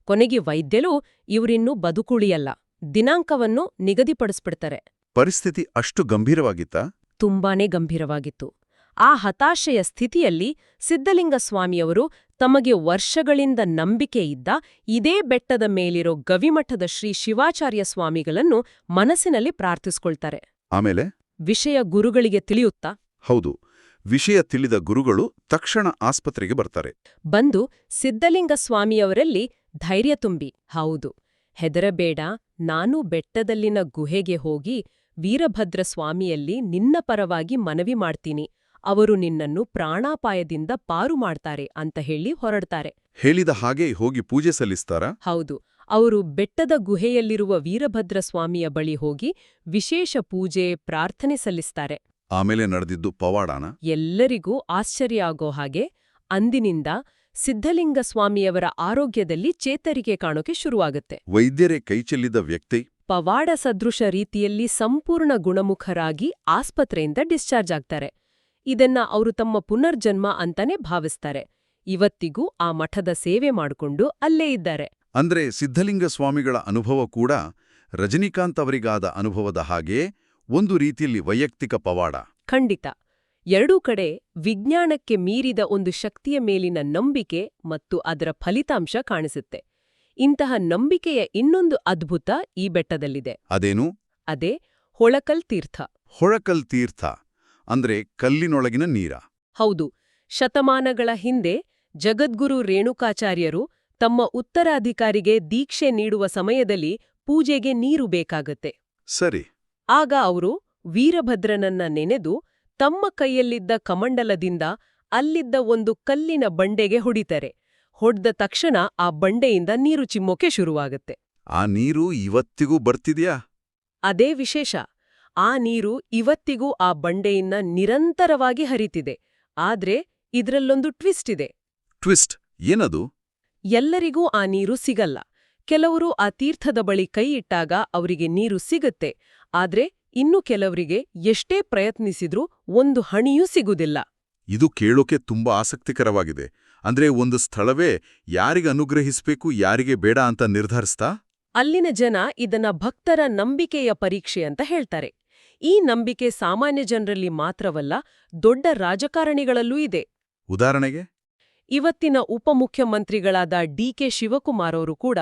ಕೊನೆಗೆ ವೈದ್ಯರು ಇವರಿನ್ನೂ ಬದುಕುಳಿಯಲ್ಲ, ದಿನಾಂಕವನ್ನು ನಿಗದಿಪಡಿಸ್ಬಿಡ್ತಾರೆ. ಪರಿಸ್ಥಿತಿ ಅಷ್ಟು ಗಂಭೀರವಾಗಿತ್ತಾ? ತುಂಬಾನೇ ಗಂಭೀರವಾಗಿತ್ತು. ಆ ಹತಾಶೆಯ ಸ್ಥಿತಿಯಲ್ಲಿ ಸಿದ್ಧಲಿಂಗ ಸ್ವಾಮಿಯವರು ತಮಗೆ ವರ್ಷಗಳಿಂದ ನಂಬಿಕೆ ಇದ್ದ ಇದೇ ಬೆಟ್ಟದ ಮೇಲಿರೋ ಗವಿಮಠದ ಶ್ರೀ ಶಿವಾಚಾರ್ಯ ಸ್ವಾಮಿಗಳನ್ನು ಮನಸ್ಸಿನಲ್ಲಿ ಪ್ರಾರ್ಥಿಸ್ಕೊಳ್ತಾರೆ. ಆಮೇಲೆ ವಿಷಯ ಗುರುಗಳಿಗೆ ತಿಳಿಯುತ್ತಾ? ಹೌದು, ವಿಷಯ ತಿಳಿದ ಗುರುಗಳು ತಕ್ಷಣ ಆಸ್ಪತ್ರೆಗೆ ಬರ್ತಾರೆ. ಬಂದು ಸಿದ್ಧಲಿಂಗ ಸ್ವಾಮಿಯವರಲ್ಲಿ ಧೈರ್ಯ ತುಂಬಿ, ಹೌದು, ಹೆದರಬೇಡ, ನಾನು ಬೆಟ್ಟದಲ್ಲಿನ ಗುಹೆಗೆ ಹೋಗಿ ವೀರಭದ್ರ ಸ್ವಾಮಿಯಲ್ಲಿ ನಿನ್ನ ಪರವಾಗಿ ಮನವಿ ಮಾಡ್ತೀನಿ, ಅವರು ನಿನ್ನನ್ನು ಪ್ರಾಣಾಪಾಯದಿಂದ ಪಾರು ಮಾಡ್ತಾರೆ ಅಂತ ಹೇಳಿ ಹೊರಡ್ತಾರೆ. ಹೇಳಿದ ಹಾಗೆ ಹೋಗಿ ಪೂಜೆ ಸಲ್ಲಿಸ್ತಾರಾ? ಹೌದು. ಅವರು ಬೆಟ್ಟದ ಗುಹೆಯಲ್ಲಿರುವ ವೀರಭದ್ರ ಸ್ವಾಮಿಯ ಬಳಿ ಹೋಗಿ ವಿಶೇಷ ಪೂಜೆ ಪ್ರಾರ್ಥನೆ ಸಲ್ಲಿಸ್ತಾರೆ. ಆಮೇಲೆ ನಡೆದಿದ್ದು ಪವಾಡಾನ? ಎಲ್ಲರಿಗೂ ಆಶ್ಚರ್ಯ ಆಗೋ ಹಾಗೆ ಅಂದಿನಿಂದ ಸಿದ್ಧಲಿಂಗ ಸ್ವಾಮಿಯವರ ಆರೋಗ್ಯದಲ್ಲಿ ಚೇತರಿಕೆ ಕಾಣೋಕೆ ಶುರುವಾಗುತ್ತೆ. ವೈದ್ಯರೇ ಕೈಚೆಲ್ಲಿದ ವ್ಯಕ್ತಿ ಪವಾಡ ಸದೃಶ ರೀತಿಯಲ್ಲಿ ಸಂಪೂರ್ಣ ಗುಣಮುಖರಾಗಿ ಆಸ್ಪತ್ರೆಯಿಂದ ಡಿಸ್ಚಾರ್ಜ್ ಆಗ್ತಾರೆ. ಇದನ್ನ ಅವರು ತಮ್ಮ ಪುನರ್ಜನ್ಮ ಅಂತಾನೆ ಭಾವಿಸ್ತಾರೆ. ಇವತ್ತಿಗೂ ಆ ಮಠದ ಸೇವೆ ಮಾಡಿಕೊಂಡು ಅಲ್ಲೇ ಇದ್ದಾರೆ. ಅಂದ್ರೆ ಸಿದ್ಧಲಿಂಗ ಸ್ವಾಮಿಗಳ ಅನುಭವ ಕೂಡ ರಜನಿಕಾಂತ್ ಅವರಿಗಾದ ಅನುಭವದ ಹಾಗೇ ಒಂದು ರೀತಿಯಲ್ಲಿ ವೈಯಕ್ತಿಕ ಪವಾಡ. ಖಂಡಿತ. ಎರಡೂ ಕಡೆ ವಿಜ್ಞಾನಕ್ಕೆ ಮೀರಿದ ಒಂದು ಶಕ್ತಿಯ ಮೇಲಿನ ನಂಬಿಕೆ ಮತ್ತು ಅದರ ಫಲಿತಾಂಶ ಕಾಣಿಸುತ್ತೆ. ಇಂತಹ ನಂಬಿಕೆಯ ಇನ್ನೊಂದು ಅದ್ಭುತ ಈ ಬೆಟ್ಟದಲ್ಲಿದೆ. ಅದೇನು? ಅದೇ ಹೊಳಕಲ್ ತೀರ್ಥ. ಹೊಳಕಲ್ ತೀರ್ಥ ಅಂದ್ರೆ ಕಲ್ಲಿನೊಳಗಿನ ನೀರ? ಹೌದು. ಶತಮಾನಗಳ ಹಿಂದೆ ಜಗದ್ಗುರು ರೇಣುಕಾಚಾರ್ಯರು ತಮ್ಮ ಉತ್ತರಾಧಿಕಾರಿಗೆ ದೀಕ್ಷೆ ನೀಡುವ ಸಮಯದಲ್ಲಿ ಪೂಜೆಗೆ ನೀರು ಬೇಕಾಗತ್ತೆ. ಸರಿ. ಆಗ ಅವರು ವೀರಭದ್ರನನ್ನ ನೆನೆದು ತಮ್ಮ ಕೈಯಲ್ಲಿದ್ದ ಕಮಂಡಲದಿಂದ ಅಲ್ಲಿದ್ದ ಒಂದು ಕಲ್ಲಿನ ಬಂಡೆಗೆ ಹೊಡಿತಾರೆ. ಹೊಡ್ದ ತಕ್ಷಣ ಆ ಬಂಡೆಯಿಂದ ನೀರು ಚಿಮ್ಮೋಕೆ ಶುರುವಾಗತ್ತೆ. ಆ ನೀರು ಇವತ್ತಿಗೂ ಬರ್ತಿದ್ಯಾ? ಅದೇ ವಿಶೇಷ. ಆ ನೀರು ಇವತ್ತಿಗೂ ಆ ಬಂಡೆಯಿಂದ ನಿರಂತರವಾಗಿ ಹರಿತಿದೆ. ಆದ್ರೆ ಇದ್ರಲ್ಲೊಂದು ಟ್ವಿಸ್ಟ್ ಇದೆ. ಟ್ವಿಸ್ಟ್ ಏನದು? ಎಲ್ಲರಿಗೂ ಆ ನೀರು ಸಿಗಲ್ಲ. ಕೆಲವರು ಆ ತೀರ್ಥದ ಬಳಿ ಕೈ ಇಟ್ಟಾಗ ಅವರಿಗೆ ನೀರು ಸಿಗುತ್ತೆ. ಆದ್ರೆ ಇನ್ನು ಕೆಲವರಿಗೆ ಎಷ್ಟೇ ಪ್ರಯತ್ನಿಸಿದ್ರೂ ಒಂದು ಹಣಿಯೂ ಸಿಗುವುದಿಲ್ಲ. ಇದು ಕೇಳೋಕೆ ತುಂಬಾ ಆಸಕ್ತಿಕರವಾಗಿದೆ. ಅಂದ್ರೆ ಒಂದು ಸ್ಥಳವೇ ಯಾರಿಗೆ ಅನುಗ್ರಹಿಸ್ಬೇಕು ಯಾರಿಗೆ ಬೇಡ ಅಂತ ನಿರ್ಧರಿಸ್ತಾ? ಅಲ್ಲಿನ ಜನ ಇದನ್ನ ಭಕ್ತರ ನಂಬಿಕೆಯ ಪರೀಕ್ಷೆ ಅಂತ ಹೇಳ್ತಾರೆ. ಈ ನಂಬಿಕೆ ಸಾಮಾನ್ಯ ಜನರಲ್ಲಿ ಮಾತ್ರವಲ್ಲ, ದೊಡ್ಡ ರಾಜಕಾರಣಿಗಳಲ್ಲೂ ಇದೆ. ಉದಾಹರಣೆಗೆ ಇವತ್ತಿನ ಉಪಮುಖ್ಯಮಂತ್ರಿಗಳಾದ ಡಿ.ಕೆ. ಶಿವಕುಮಾರ್ ಅವರು ಕೂಡ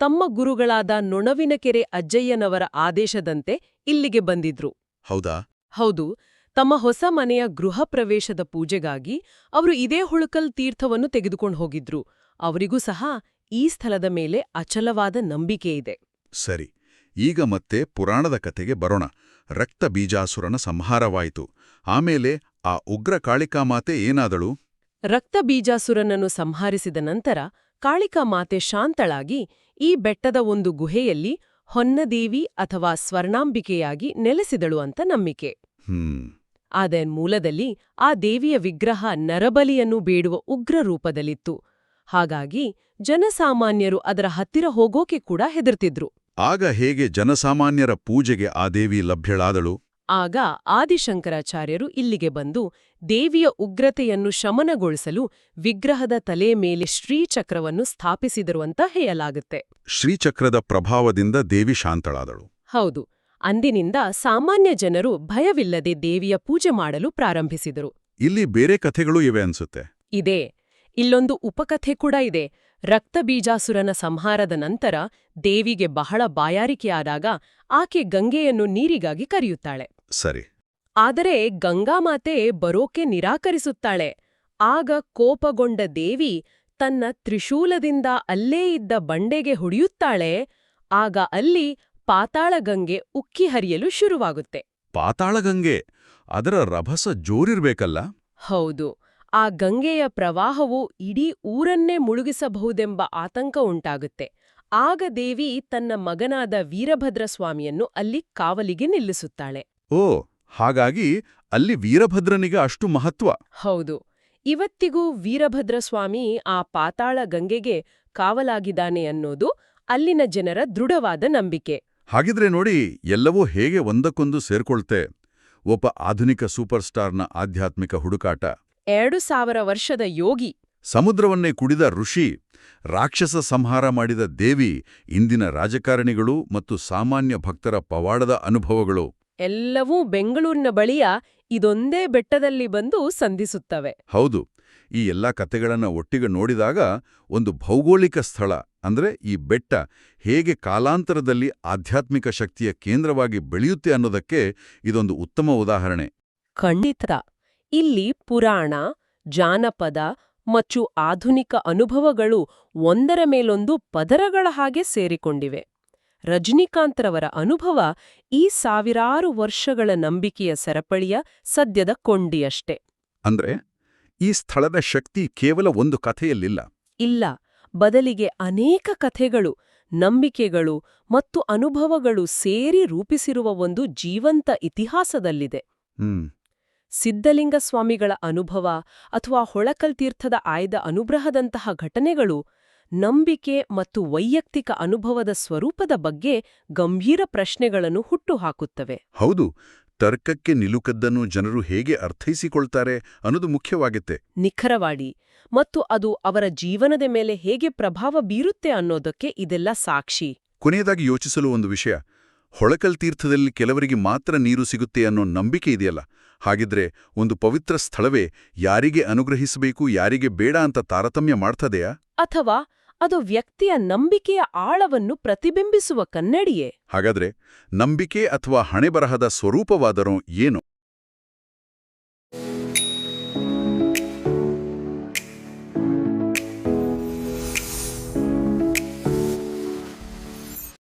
ತಮ್ಮ ಗುರುಗಳಾದ ನೊಣವಿನಕೆರೆ ಅಜ್ಜಯ್ಯನವರ ಆದೇಶದಂತೆ ಇಲ್ಲಿಗೆ ಬಂದಿದ್ರು. ಹೌದಾ? ಹೌದು. ತಮ್ಮ ಹೊಸ ಮನೆಯ ಗೃಹ ಪ್ರವೇಶದ ಪೂಜೆಗಾಗಿ ಅವರು ಇದೇ ಹೊಳಕಲ್ ತೀರ್ಥವನ್ನು ತೆಗೆದುಕೊಂಡು ಹೋಗಿದ್ರು. ಅವರಿಗೂ ಸಹ ಈ ಸ್ಥಳದ ಮೇಲೆ ಅಚಲವಾದ ನಂಬಿಕೆ ಇದೆ. ಸರಿ. ಈಗ ಮತ್ತೆ ಪುರಾಣದ ಕಥೆಗೆ ಬರೋಣ. ರಕ್ತ ಬೀಜಾಸುರನ ಸಂಹಾರವಾಯಿತು. ಆಮೇಲೆ ಆ ಉಗ್ರ ಕಾಳಿಕಾಮಾತೆ ಏನಾದಳು? ರಕ್ತ ಬೀಜಾಸುರನನ್ನು ಸಂಹರಿಸಿದ ನಂತರ ಕಾಳಿಕಾಮಾತೆ ಶಾಂತಳಾಗಿ ಈ ಬೆಟ್ಟದ ಒಂದು ಗುಹೆಯಲ್ಲಿ ಹೊನ್ನದೇವಿ ಅಥವಾ ಸ್ವರ್ಣಾಂಬಿಕೆಯಾಗಿ ನೆಲೆಸಿದಳು ಅಂತ ನಂಬಿಕೆ. ಆದ ಮೂಲದಲ್ಲಿ ಆ ದೇವಿಯ ವಿಗ್ರಹ ನರಬಲಿಯನ್ನು ಬೇಡುವ ಉಗ್ರ ರೂಪದಲ್ಲಿತ್ತು. ಹಾಗಾಗಿ ಜನಸಾಮಾನ್ಯರು ಅದರ ಹತ್ತಿರ ಹೋಗೋಕೆ ಕೂಡ ಹೆದರ್ತಿದ್ರು. ಆಗ ಹೇಗೆ ಜನಸಾಮಾನ್ಯರ ಪೂಜೆಗೆ ಆ ದೇವಿ ಲಭ್ಯಳಾದಳು? ಆಗ ಆದಿಶಂಕರಾಚಾರ್ಯರು ಇಲ್ಲಿಗೆ ಬಂದು ದೇವಿಯ ಉಗ್ರತೆಯನ್ನು ಶಮನಗೊಳಿಸಲು ವಿಗ್ರಹದ ತಲೆಯ ಮೇಲೆ ಶ್ರೀಚಕ್ರವನ್ನು ಸ್ಥಾಪಿಸಿದರು ಅಂತ ಹೇಳಲಾಗುತ್ತೆ. ಶ್ರೀಚಕ್ರದ ಪ್ರಭಾವದಿಂದ ದೇವಿ ಶಾಂತಳಾದಳು. ಹೌದು. ಅಂದಿನಿಂದ ಸಾಮಾನ್ಯ ಜನರು ಭಯವಿಲ್ಲದೆ ದೇವಿಯ ಪೂಜೆ ಮಾಡಲು ಪ್ರಾರಂಭಿಸಿದರು. ಇಲ್ಲಿ ಬೇರೆ ಕಥೆಗಳೂ ಇವೆ ಅನ್ಸುತ್ತೆ. ಇದೆ. ಇಲ್ಲೊಂದು ಉಪಕಥೆ ಕೂಡ ಇದೆ. ರಕ್ತಬೀಜಾಸುರನ ಸಂಹಾರದ ನಂತರ ದೇವಿಗೆ ಬಹಳ ಬಾಯಾರಿಕೆಯಾದಾಗ ಆಕೆ ಗಂಗೆಯನ್ನು ನೀರಿಗಾಗಿ ಕರೆಯುತ್ತಾಳೆ. ಸರಿ. ಆದರೆ ಗಂಗಾಮಾತೆ ಬರೋಕೆ ನಿರಾಕರಿಸುತ್ತಾಳೆ. ಆಗ ಕೋಪಗೊಂಡ ದೇವಿ ತನ್ನ ತ್ರಿಶೂಲದಿಂದ ಅಲ್ಲೇ ಇದ್ದ ಬಂಡೆಗೆ ಹೊಡೆಯುತ್ತಾಳೆ. ಆಗ ಅಲ್ಲಿ ಪಾತಾಳಗಂಗೆ ಉಕ್ಕಿ ಹರಿಯಲು ಶುರುವಾಗುತ್ತೆ. ಪಾತಾಳಗಂಗೆ? ಅದರ ರಭಸ ಜೋರಿರ್ಬೇಕಲ್ಲ? ಹೌದು. ಆ ಗಂಗೆಯ ಪ್ರವಾಹವು ಇಡೀ ಊರನ್ನೇ ಮುಳುಗಿಸಬಹುದೆಂಬ ಆತಂಕ ಉಂಟಾಗುತ್ತೆ. ಆಗ ದೇವಿ ತನ್ನ ಮಗನಾದ ವೀರಭದ್ರ ಸ್ವಾಮಿಯನ್ನು ಅಲ್ಲಿ ಕಾವಲಿಗೆ ನಿಲ್ಲಿಸುತ್ತಾಳೆ. ಓ, ಹಾಗಾಗಿ ಅಲ್ಲಿ ವೀರಭದ್ರನಿಗೆ ಅಷ್ಟು ಮಹತ್ವ? ಹೌದು. ಇವತ್ತಿಗೂ ವೀರಭದ್ರ ಸ್ವಾಮಿ ಆ ಪಾತಾಳ ಗಂಗೆಗೆ ಕಾವಲಾಗಿದ್ದಾನೆ ಅನ್ನೋದು ಅಲ್ಲಿನ ಜನರ ದೃಢವಾದ ನಂಬಿಕೆ. ಹಾಗಿದ್ರೆ ನೋಡಿ, ಎಲ್ಲವೂ ಹೇಗೆ ಒಂದಕ್ಕೊಂದು ಸೇರ್ಕೊಳ್ತೆ. ಒಬ್ಬ ಆಧುನಿಕ ಸೂಪರ್ ಸ್ಟಾರ್ನ ಆಧ್ಯಾತ್ಮಿಕ ಹುಡುಕಾಟ, 2000 ವರ್ಷದ ಯೋಗಿ, ಸಮುದ್ರವನ್ನೇ ಕುಡಿದ ಋಷಿ, ರಾಕ್ಷಸ ಸಂಹಾರ ಮಾಡಿದ ದೇವಿ, ಇಂದಿನ ರಾಜಕಾರಣಿಗಳು ಮತ್ತು ಸಾಮಾನ್ಯ ಭಕ್ತರ ಪವಾಡದ ಅನುಭವಗಳು ಎಲ್ಲವೂ ಬೆಂಗಳೂರಿನ ಬಳಿಯ ಇದೊಂದೇ ಬೆಟ್ಟದಲ್ಲಿ ಬಂದು ಸಂಧಿಸುತ್ತವೆ. ಹೌದು. ಈ ಎಲ್ಲಾ ಕಥೆಗಳನ್ನ ಒಟ್ಟಿಗೆ ನೋಡಿದಾಗ ಒಂದು ಭೌಗೋಳಿಕ ಸ್ಥಳ ಅಂದ್ರೆ ಈ ಬೆಟ್ಟ ಹೇಗೆ ಕಾಲಾಂತರದಲ್ಲಿ ಆಧ್ಯಾತ್ಮಿಕ ಶಕ್ತಿಯ ಕೇಂದ್ರವಾಗಿ ಬೆಳೆಯುತ್ತೆ ಅನ್ನೋದಕ್ಕೆ ಇದೊಂದು ಉತ್ತಮ ಉದಾಹರಣೆ. ಖಂಡಿತ. ಇಲ್ಲಿ ಪುರಾಣ, ಜಾನಪದ ಮತ್ತು ಆಧುನಿಕ ಅನುಭವಗಳು ಒಂದರ ಮೇಲೊಂದು ಪದರಗಳ ಹಾಗೆ ಸೇರಿಕೊಂಡಿವೆ. ರಜನಿಕಾಂತ್ರವರ ಅನುಭವ ಈ ಸಾವಿರಾರು ವರ್ಷಗಳ ನಂಬಿಕೆಯ ಸರಪಳಿಯ ಸದ್ಯದ ಕೊಂಡಿಯಷ್ಟೇ. ಅಂದ್ರೆ ಈ ಸ್ಥಳದ ಶಕ್ತಿ ಕೇವಲ ಒಂದು ಕಥೆಯಲ್ಲಿಲ್ಲ. ಇಲ್ಲ, ಬದಲಿಗೆ ಅನೇಕ ಕಥೆಗಳು, ನಂಬಿಕೆಗಳು ಮತ್ತು ಅನುಭವಗಳು ಸೇರಿ ರೂಪಿಸಿರುವ ಒಂದು ಜೀವಂತ ಇತಿಹಾಸದಲ್ಲಿದೆ. ಸಿದ್ಧಲಿಂಗ ಸ್ವಾಮಿಗಳ ಅನುಭವ ಅಥವಾ ಹೊಳಕಲ್ ತೀರ್ಥದ ಆಯ್ದ ಅನುಗ್ರಹದಂತಹ ಘಟನೆಗಳು ನಂಬಿಕೆ ಮತ್ತು ವೈಯಕ್ತಿಕ ಅನುಭವದ ಸ್ವರೂಪದ ಬಗ್ಗೆ ಗಂಭೀರ ಪ್ರಶ್ನೆಗಳನ್ನು ಹುಟ್ಟುಹಾಕುತ್ತವೆ. ಹೌದು, ತರ್ಕಕ್ಕೆ ನಿಲುಕದ್ದನ್ನು ಜನರು ಹೇಗೆ ಅರ್ಥೈಸಿಕೊಳ್ತಾರೆ ಅನ್ನೋದು ಮುಖ್ಯವಾಗುತ್ತೆ. ನಿಖರವಾಡಿ, ಮತ್ತು ಅದು ಅವರ ಜೀವನದ ಮೇಲೆ ಹೇಗೆ ಪ್ರಭಾವ ಬೀರುತ್ತೆ ಅನ್ನೋದಕ್ಕೆ ಇದೆಲ್ಲ ಸಾಕ್ಷಿ. ಕೊನೆಯದಾಗಿ ಯೋಚಿಸಲು ಒಂದು ವಿಷಯ, ಹೊಳಕಲ್ ತೀರ್ಥದಲ್ಲಿ ಕೆಲವರಿಗೆ ಮಾತ್ರ ನೀರು ಸಿಗುತ್ತೆ ಅನ್ನೋ ನಂಬಿಕೆ ಇದೆಯಲ್ಲ, ಹಾಗಿದ್ರೆ ಒಂದು ಪವಿತ್ರ ಸ್ಥಳವೇ ಯಾರಿಗೆ ಅನುಗ್ರಹಿಸಬೇಕು ಯಾರಿಗೆ ಬೇಡ ಅಂತ ತಾರತಮ್ಯ ಮಾಡ್ತದೆಯಾ? ಅಥವಾ ಅದು ವ್ಯಕ್ತಿಯ ನಂಬಿಕೆಯ ಆಳವನ್ನು ಪ್ರತಿಬಿಂಬಿಸುವ ಕನ್ನಡಿಯೇ? ಹಾಗಾದ್ರೆ ನಂಬಿಕೆ ಅಥವಾ ಹಣೆಬರಹದ ಸ್ವರೂಪವಾದರೋ ಏನು?